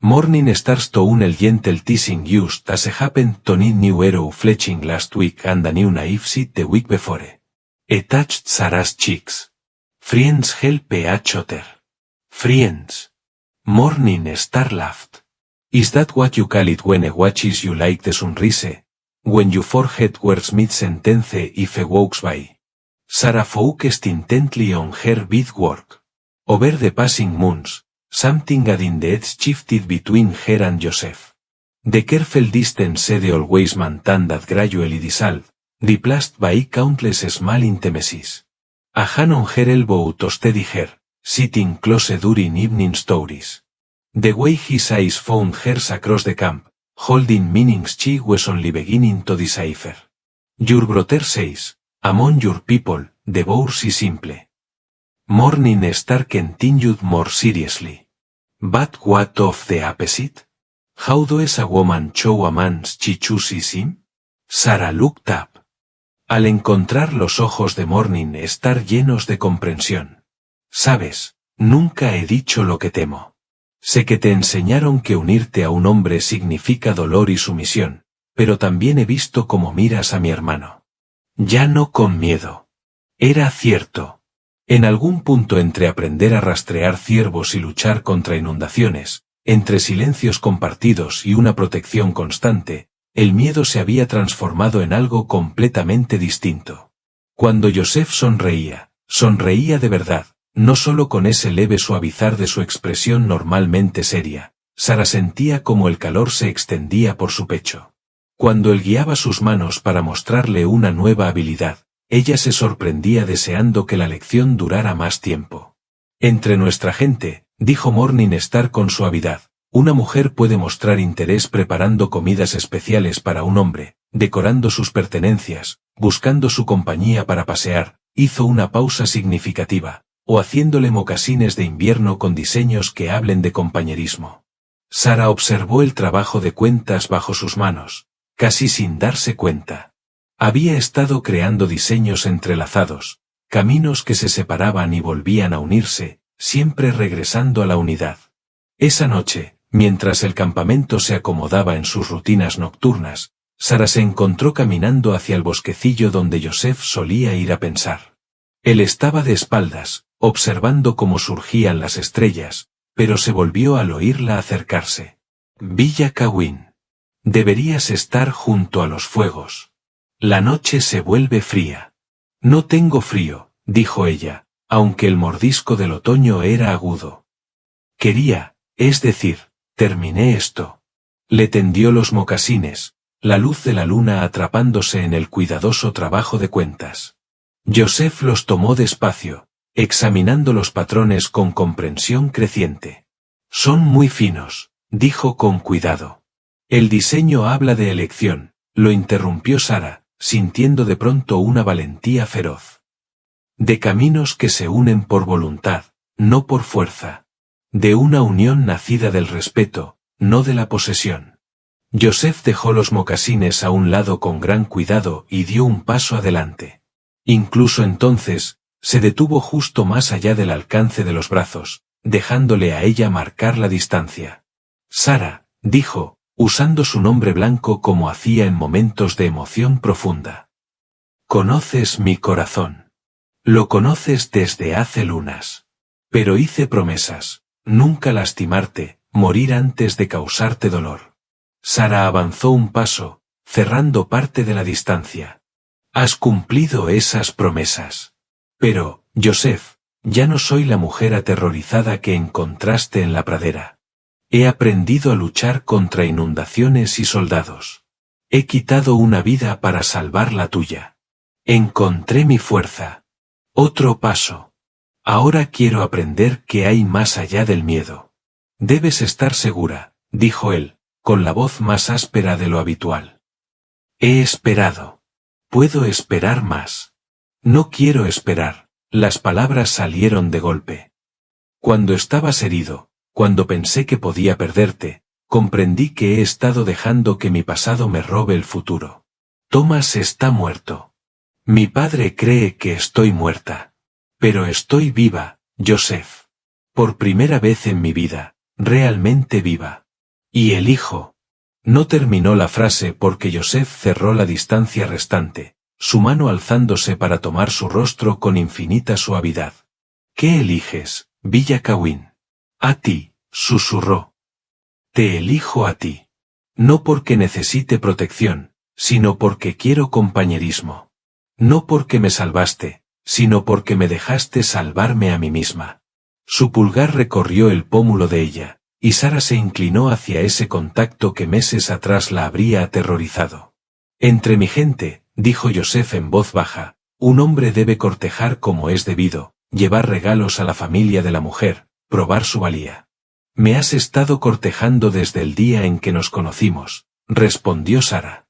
Morning Star's tone a gentle teasing used as happened to need new arrow fletching last week and a new knife set the week before. It touched Sarah's cheeks. Friends help each other. Friends. Morning Star laughed. Is that what you call it when a watches you like the sunrise? When you forget words mid-sentence if a walks by? Sarah focused intently on her beadwork. Over the passing months, something had indeed shifted between her and Joseph. The careful distance they always maintained had gradually dissolved, replaced by countless small intimacies. A hand on her elbow to steady her, sitting close during evening stories. The way his eyes found hers across the camp, holding meanings she was only beginning to decipher. Your brother says, Among your people, the bourse is simple. Morning Star continued more seriously. But what of the opposite? How does a woman show a man she chooses him? Sarah looked up. Al encontrar los ojos de Morning Star llenos de comprensión. Sabes, nunca he dicho lo que temo. Sé que te enseñaron que unirte a un hombre significa dolor y sumisión, pero también he visto cómo miras a mi hermano. Ya no con miedo. Era cierto. En algún punto entre aprender a rastrear ciervos y luchar contra inundaciones, entre silencios compartidos y una protección constante, el miedo se había transformado en algo completamente distinto. Cuando Joseph sonreía de verdad, no solo con ese leve suavizar de su expresión normalmente seria. Sarah sentía como el calor se extendía por su pecho. Cuando él guiaba sus manos para mostrarle una nueva habilidad, ella se sorprendía deseando que la lección durara más tiempo. Entre nuestra gente, dijo Morning Star con suavidad, una mujer puede mostrar interés preparando comidas especiales para un hombre, decorando sus pertenencias, buscando su compañía para pasear, hizo una pausa significativa, o haciéndole mocasines de invierno con diseños que hablen de compañerismo. Sarah observó el trabajo de cuentas bajo sus manos, casi sin darse cuenta. Había estado creando diseños entrelazados, caminos que se separaban y volvían a unirse, siempre regresando a la unidad. Esa noche, mientras el campamento se acomodaba en sus rutinas nocturnas, Sarah se encontró caminando hacia el bosquecillo donde Joseph solía ir a pensar. Él estaba de espaldas, observando cómo surgían las estrellas, pero se volvió al oírla acercarse. Villa Kawin. Deberías estar junto a los fuegos. La noche se vuelve fría. No tengo frío, dijo ella, aunque el mordisco del otoño era agudo. Terminé esto. Le tendió los mocasines, la luz de la luna atrapándose en el cuidadoso trabajo de cuentas. Joseph los tomó despacio, examinando los patrones con comprensión creciente. Son muy finos, dijo con cuidado. El diseño habla de elección, lo interrumpió Sarah, sintiendo de pronto una valentía feroz. De caminos que se unen por voluntad, no por fuerza. De una unión nacida del respeto, no de la posesión. Joseph dejó los mocasines a un lado con gran cuidado y dio un paso adelante. Incluso entonces, se detuvo justo más allá del alcance de los brazos, dejándole a ella marcar la distancia. Sarah, dijo, usando su nombre blanco como hacía en momentos de emoción profunda. Conoces mi corazón. Lo conoces desde hace lunas. Pero hice promesas, nunca lastimarte, morir antes de causarte dolor. Sarah avanzó un paso, cerrando parte de la distancia. Has cumplido esas promesas. Pero, Joseph, ya no soy la mujer aterrorizada que encontraste en la pradera. He aprendido a luchar contra inundaciones y soldados. He quitado una vida para salvar la tuya. Encontré mi fuerza. Otro paso. Ahora quiero aprender qué hay más allá del miedo. Debes estar segura, dijo él, con la voz más áspera de lo habitual. He esperado. Puedo esperar más. No quiero esperar. Las palabras salieron de golpe. Cuando estabas herido, cuando pensé que podía perderte, comprendí que he estado dejando que mi pasado me robe el futuro. Thomas está muerto. Mi padre cree que estoy muerta. Pero estoy viva, Joseph. Por primera vez en mi vida, realmente viva. Y elijo. No terminó la frase porque Joseph cerró la distancia restante, su mano alzándose para tomar su rostro con infinita suavidad. ¿Qué eliges, Villa Kawin? A ti, susurró. Te elijo a ti. No porque necesite protección, sino porque quiero compañerismo. No porque me salvaste, sino porque me dejaste salvarme a mí misma. Su pulgar recorrió el pómulo de ella, y Sarah se inclinó hacia ese contacto que meses atrás la habría aterrorizado. Entre mi gente, dijo Joseph en voz baja, un hombre debe cortejar como es debido, llevar regalos a la familia de la mujer, probar su valía. Me has estado cortejando desde el día en que nos conocimos, respondió Sarah.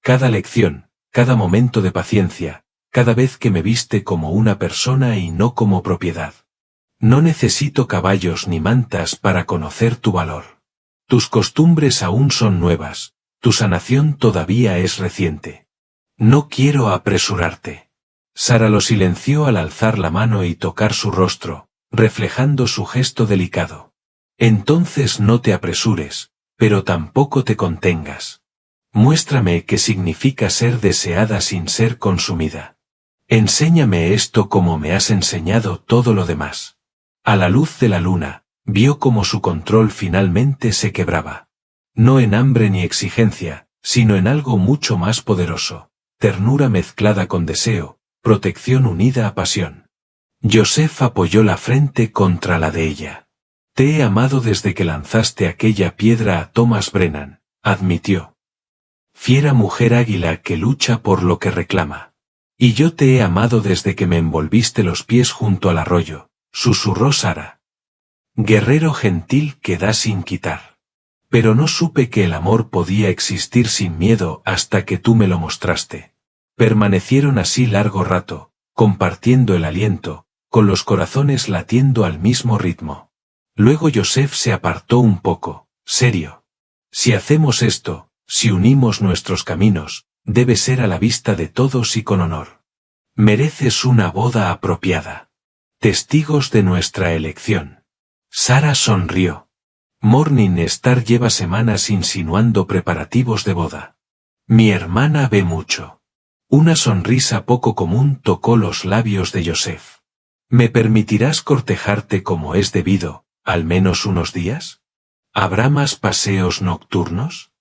Cada lección, cada momento de paciencia, cada vez que me viste como una persona y no como propiedad. No necesito caballos ni mantas para conocer tu valor. Tus costumbres aún son nuevas, tu sanación todavía es reciente. No quiero apresurarte. Sara lo silenció al alzar la mano y tocar su rostro, reflejando su gesto delicado. Entonces no te apresures, pero tampoco te contengas. Muéstrame qué significa ser deseada sin ser consumida. Enséñame esto como me has enseñado todo lo demás. A la luz de la luna, vio cómo su control finalmente se quebraba. No en hambre ni exigencia, sino en algo mucho más poderoso, ternura mezclada con deseo, protección unida a pasión. Joseph apoyó la frente contra la de ella. Te he amado desde que lanzaste aquella piedra a Thomas Brennan, admitió. Fiera mujer águila que lucha por lo que reclama. Y yo te he amado desde que me envolviste los pies junto al arroyo, susurró Sara. Guerrero gentil que da sin quitar. Pero no supe que el amor podía existir sin miedo hasta que tú me lo mostraste. Permanecieron así largo rato, compartiendo el aliento, con los corazones latiendo al mismo ritmo. Luego Joseph se apartó un poco, serio. Si hacemos esto, si unimos nuestros caminos, debe ser a la vista de todos y con honor. Mereces una boda apropiada. Testigos de nuestra elección. Sara sonrió. Morningstar lleva semanas insinuando preparativos de boda. Mi hermana ve mucho. Una sonrisa poco común tocó los labios de Joseph. ¿Me permitirás cortejarte como es debido, al menos unos días? ¿Habrá más paseos nocturnos?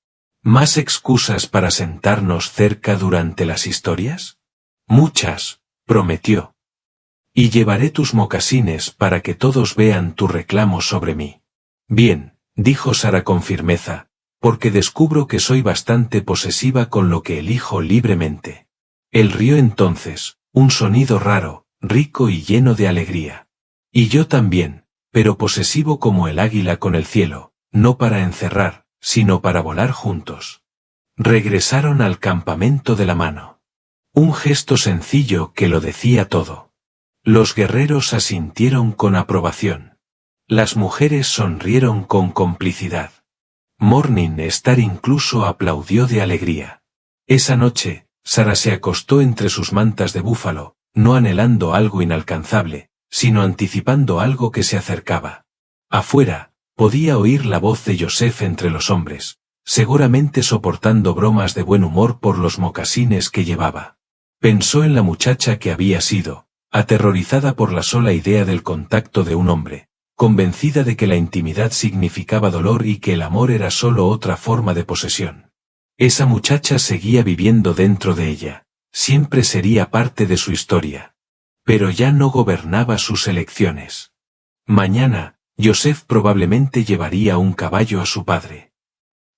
¿Más excusas para sentarnos cerca durante las historias? Muchas, prometió. Y llevaré tus mocasines para que todos vean tu reclamo sobre mí. Bien, dijo Sara con firmeza, porque descubro que soy bastante posesiva con lo que elijo libremente. Él rió entonces, un sonido raro, rico y lleno de alegría. Y yo también, pero posesivo como el águila con el cielo, no para encerrar, sino para volar juntos. Regresaron al campamento de la mano. Un gesto sencillo que lo decía todo. Los guerreros asintieron con aprobación. Las mujeres sonrieron con complicidad. Morningstar incluso aplaudió de alegría. Esa noche, Sara se acostó entre sus mantas de búfalo, no anhelando algo inalcanzable, sino anticipando algo que se acercaba. Afuera, podía oír la voz de Joseph entre los hombres, seguramente soportando bromas de buen humor por los mocasines que llevaba. Pensó en la muchacha que había sido, aterrorizada por la sola idea del contacto de un hombre, convencida de que la intimidad significaba dolor y que el amor era solo otra forma de posesión. Esa muchacha seguía viviendo dentro de ella, siempre sería parte de su historia. Pero ya no gobernaba sus elecciones. Mañana, Joseph probablemente llevaría un caballo a su padre.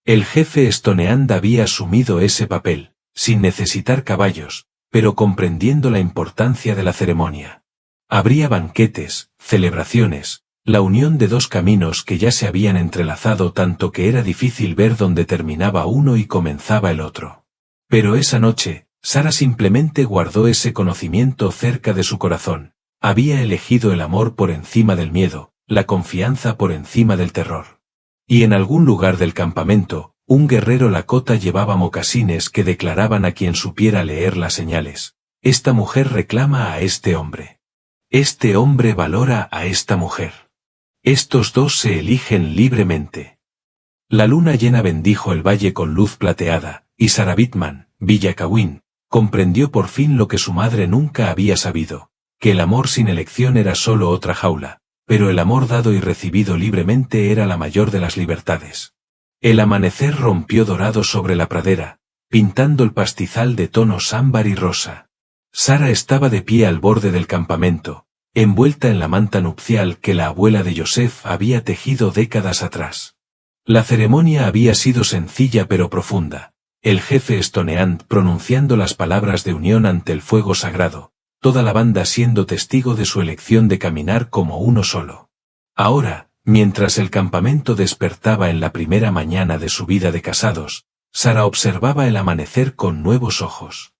El jefe Stoneand había asumido ese papel, sin necesitar caballos, pero comprendiendo la importancia de la ceremonia. Habría banquetes, celebraciones, la unión de dos caminos que ya se habían entrelazado tanto que era difícil ver dónde terminaba uno y comenzaba el otro. Pero esa noche, Sara simplemente guardó ese conocimiento cerca de su corazón. Había elegido el amor por encima del miedo, la confianza por encima del terror. Y en algún lugar del campamento, un guerrero lakota llevaba mocasines que declaraban a quien supiera leer las señales: esta mujer reclama a este hombre. Este hombre valora a esta mujer. Estos dos se eligen libremente. La luna llena bendijo el valle con luz plateada, y Sara Bitman, Villacawin, comprendió por fin lo que su madre nunca había sabido, que el amor sin elección era solo otra jaula, pero el amor dado y recibido libremente era la mayor de las libertades. El amanecer rompió dorado sobre la pradera, pintando el pastizal de tonos ámbar y rosa. Sara estaba de pie al borde del campamento, envuelta en la manta nupcial que la abuela de Joseph había tejido décadas atrás. La ceremonia había sido sencilla pero profunda, el jefe Stoneand pronunciando las palabras de unión ante el fuego sagrado, toda la banda siendo testigo de su elección de caminar como uno solo. Ahora, mientras el campamento despertaba en la primera mañana de su vida de casados, Sara observaba el amanecer con nuevos ojos.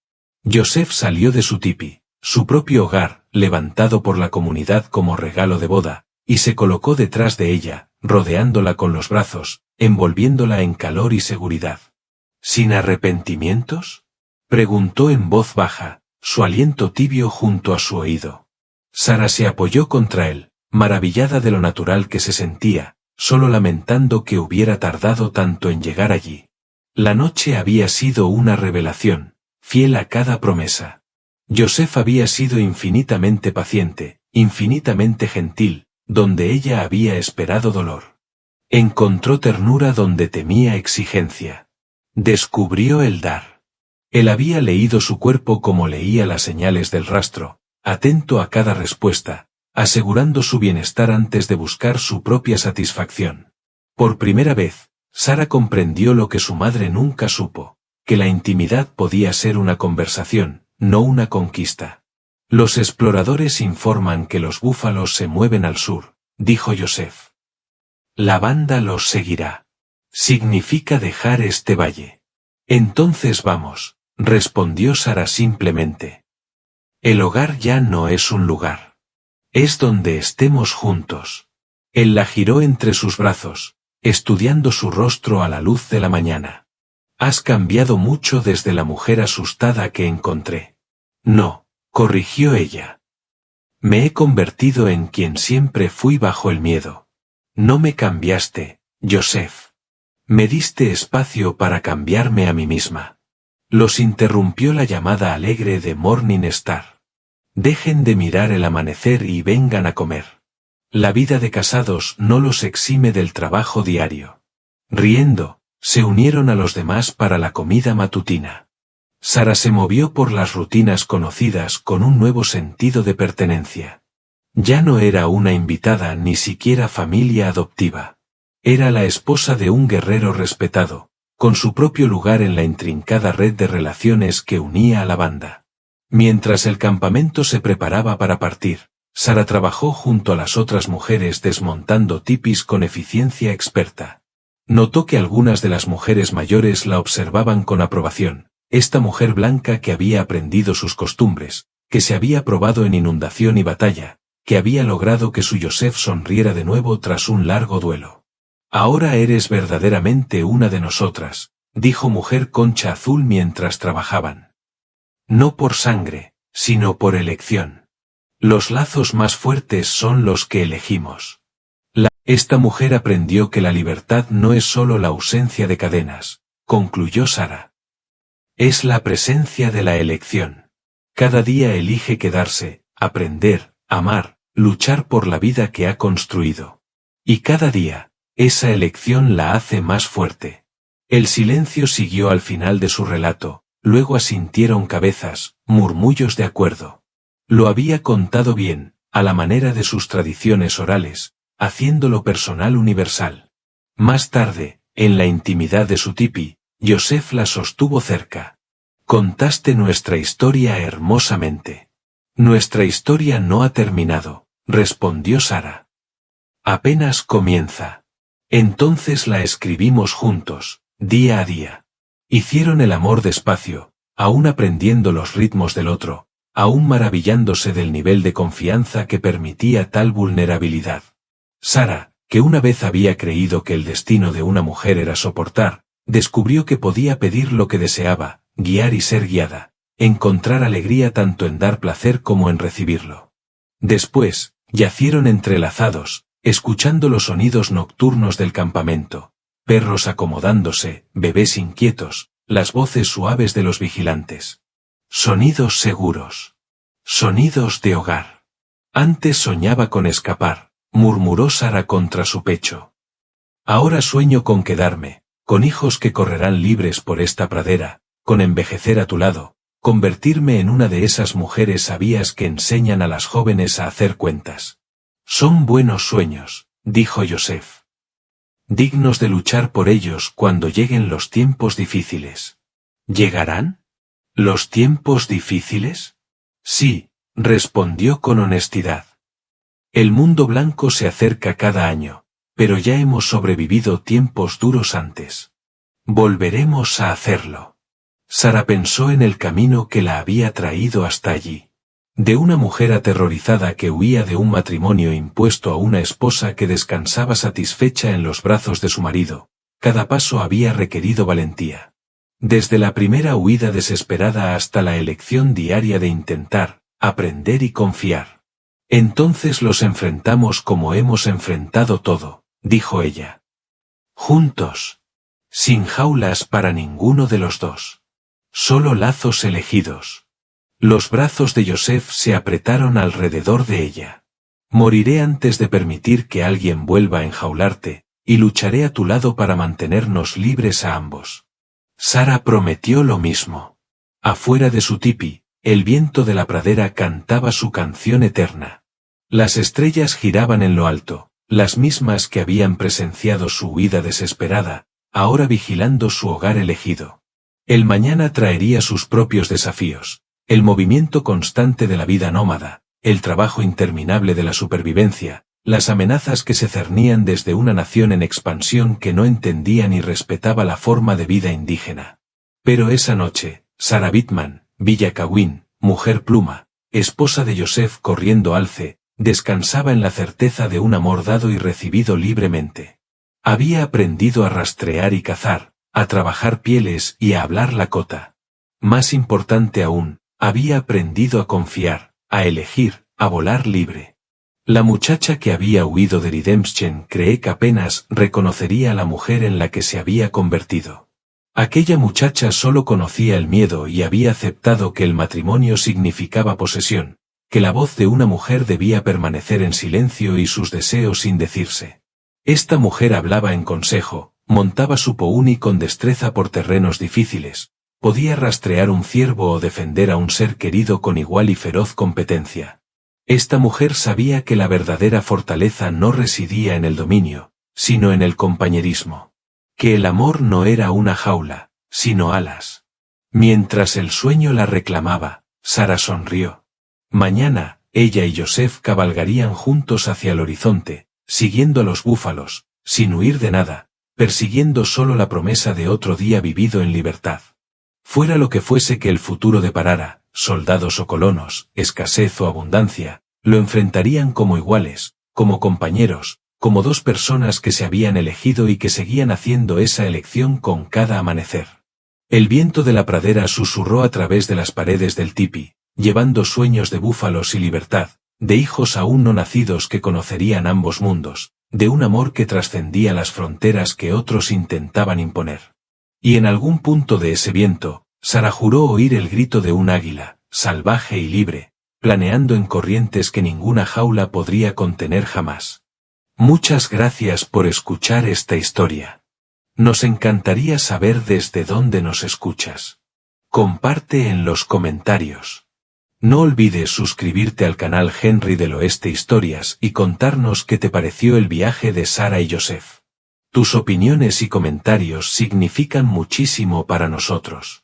Yosef salió de su tipi, su propio hogar, levantado por la comunidad como regalo de boda, y se colocó detrás de ella, rodeándola con los brazos, envolviéndola en calor y seguridad. ¿Sin arrepentimientos?, preguntó en voz baja, su aliento tibio junto a su oído. Sara se apoyó contra él, maravillada de lo natural que se sentía, solo lamentando que hubiera tardado tanto en llegar allí. La noche había sido una revelación, fiel a cada promesa. Yosef había sido infinitamente paciente, infinitamente gentil, donde ella había esperado dolor. Encontró ternura donde temía exigencia. Descubrió el dar. Él había leído su cuerpo como leía las señales del rastro, atento a cada respuesta, asegurando su bienestar antes de buscar su propia satisfacción. Por primera vez, Sara comprendió lo que su madre nunca supo, que la intimidad podía ser una conversación, no una conquista. Los exploradores informan que los búfalos se mueven al sur, dijo Yosef. La banda los seguirá. Significa dejar este valle. Entonces vamos, respondió Sara simplemente. El hogar ya no es un lugar. Es donde estemos juntos. Él la giró entre sus brazos, estudiando su rostro a la luz de la mañana. Has cambiado mucho desde la mujer asustada que encontré. No, corrigió ella. Me he convertido en quien siempre fui bajo el miedo. No me cambiaste, Yosef. Me diste espacio para cambiarme a mí misma. Los interrumpió la llamada alegre de Morning Star. Dejen de mirar el amanecer y vengan a comer. La vida de casados no los exime del trabajo diario. Riendo, se unieron a los demás para la comida matutina. Sara se movió por las rutinas conocidas con un nuevo sentido de pertenencia. Ya no era una invitada ni siquiera familia adoptiva. Era la esposa de un guerrero respetado, con su propio lugar en la intrincada red de relaciones que unía a la banda. Mientras el campamento se preparaba para partir, Sara trabajó junto a las otras mujeres desmontando tipis con eficiencia experta. Notó que algunas de las mujeres mayores la observaban con aprobación, esta mujer blanca que había aprendido sus costumbres, que se había probado en inundación y batalla, que había logrado que su Yosef sonriera de nuevo tras un largo duelo. Ahora eres verdaderamente una de nosotras, dijo Mujer Concha Azul mientras trabajaban. No por sangre, sino por elección. Los lazos más fuertes son los que elegimos. Esta mujer aprendió que la libertad no es solo la ausencia de cadenas, concluyó Sara. Es la presencia de la elección. Cada día elige quedarse, aprender, amar, luchar por la vida que ha construido. Y cada día, esa elección la hace más fuerte. El silencio siguió al final de su relato, luego asintieron cabezas, murmullos de acuerdo. Lo había contado bien, a la manera de sus tradiciones orales, haciéndolo personal universal. Más tarde, en la intimidad de su tipi, Yosef la sostuvo cerca. Contaste nuestra historia hermosamente. Nuestra historia no ha terminado, respondió Sara. Apenas comienza. Entonces la escribimos juntos, día a día. Hicieron el amor despacio, aún aprendiendo los ritmos del otro, aún maravillándose del nivel de confianza que permitía tal vulnerabilidad. Sara, que una vez había creído que el destino de una mujer era soportar, descubrió que podía pedir lo que deseaba, guiar y ser guiada, encontrar alegría tanto en dar placer como en recibirlo. Después, yacieron entrelazados, escuchando los sonidos nocturnos del campamento, perros acomodándose, bebés inquietos, las voces suaves de los vigilantes. Sonidos seguros. Sonidos de hogar. Antes soñaba con escapar, murmuró Sara contra su pecho. Ahora sueño con quedarme, con hijos que correrán libres por esta pradera, con envejecer a tu lado, convertirme en una de esas mujeres sabias que enseñan a las jóvenes a hacer cuentas. Son buenos sueños, dijo Yosef. Dignos de luchar por ellos cuando lleguen los tiempos difíciles. ¿Llegarán? ¿Los tiempos difíciles? Sí, respondió con honestidad. El mundo blanco se acerca cada año, pero ya hemos sobrevivido tiempos duros antes. Volveremos a hacerlo. Sara pensó en el camino que la había traído hasta allí. De una mujer aterrorizada que huía de un matrimonio impuesto a una esposa que descansaba satisfecha en los brazos de su marido, cada paso había requerido valentía. Desde la primera huida desesperada hasta la elección diaria de intentar, aprender y confiar. Entonces los enfrentamos como hemos enfrentado todo, dijo ella. Juntos. Sin jaulas para ninguno de los dos. Solo lazos elegidos. Los brazos de Joseph se apretaron alrededor de ella. Moriré antes de permitir que alguien vuelva a enjaularte, y lucharé a tu lado para mantenernos libres a ambos. Sara prometió lo mismo. Afuera de su tipi, el viento de la pradera cantaba su canción eterna. Las estrellas giraban en lo alto, las mismas que habían presenciado su huida desesperada, ahora vigilando su hogar elegido. El mañana traería sus propios desafíos, el movimiento constante de la vida nómada, el trabajo interminable de la supervivencia, las amenazas que se cernían desde una nación en expansión que no entendía ni respetaba la forma de vida indígena. Pero esa noche, Sara Bittman, Villa Cawin, mujer pluma, esposa de Joseph corriendo alce, descansaba en la certeza de un amor dado y recibido libremente. Había aprendido a rastrear y cazar, a trabajar pieles y a hablar lakota. Más importante aún, había aprendido a confiar, a elegir, a volar libre. La muchacha que había huido de Redemption creé que apenas reconocería a la mujer en la que se había convertido. Aquella muchacha solo conocía el miedo y había aceptado que el matrimonio significaba posesión, que la voz de una mujer debía permanecer en silencio y sus deseos sin decirse. Esta mujer hablaba en consejo, montaba su pony con destreza por terrenos difíciles, podía rastrear un ciervo o defender a un ser querido con igual y feroz competencia. Esta mujer sabía que la verdadera fortaleza no residía en el dominio, sino en el compañerismo. Que el amor no era una jaula, sino alas. Mientras el sueño la reclamaba, Sara sonrió. Mañana, ella y Joseph cabalgarían juntos hacia el horizonte, siguiendo a los búfalos, sin huir de nada, persiguiendo solo la promesa de otro día vivido en libertad. Fuera lo que fuese que el futuro deparara, soldados o colonos, escasez o abundancia, lo enfrentarían como iguales, como compañeros, como dos personas que se habían elegido y que seguían haciendo esa elección con cada amanecer. El viento de la pradera susurró a través de las paredes del tipi, llevando sueños de búfalos y libertad, de hijos aún no nacidos que conocerían ambos mundos, de un amor que trascendía las fronteras que otros intentaban imponer. Y en algún punto de ese viento, Sara juró oír el grito de un águila, salvaje y libre, planeando en corrientes que ninguna jaula podría contener jamás. Muchas gracias por escuchar esta historia. Nos encantaría saber desde dónde nos escuchas. Comparte en los comentarios. No olvides suscribirte al canal Henry del Oeste Historias y contarnos qué te pareció el viaje de Sara y Joseph. Tus opiniones y comentarios significan muchísimo para nosotros.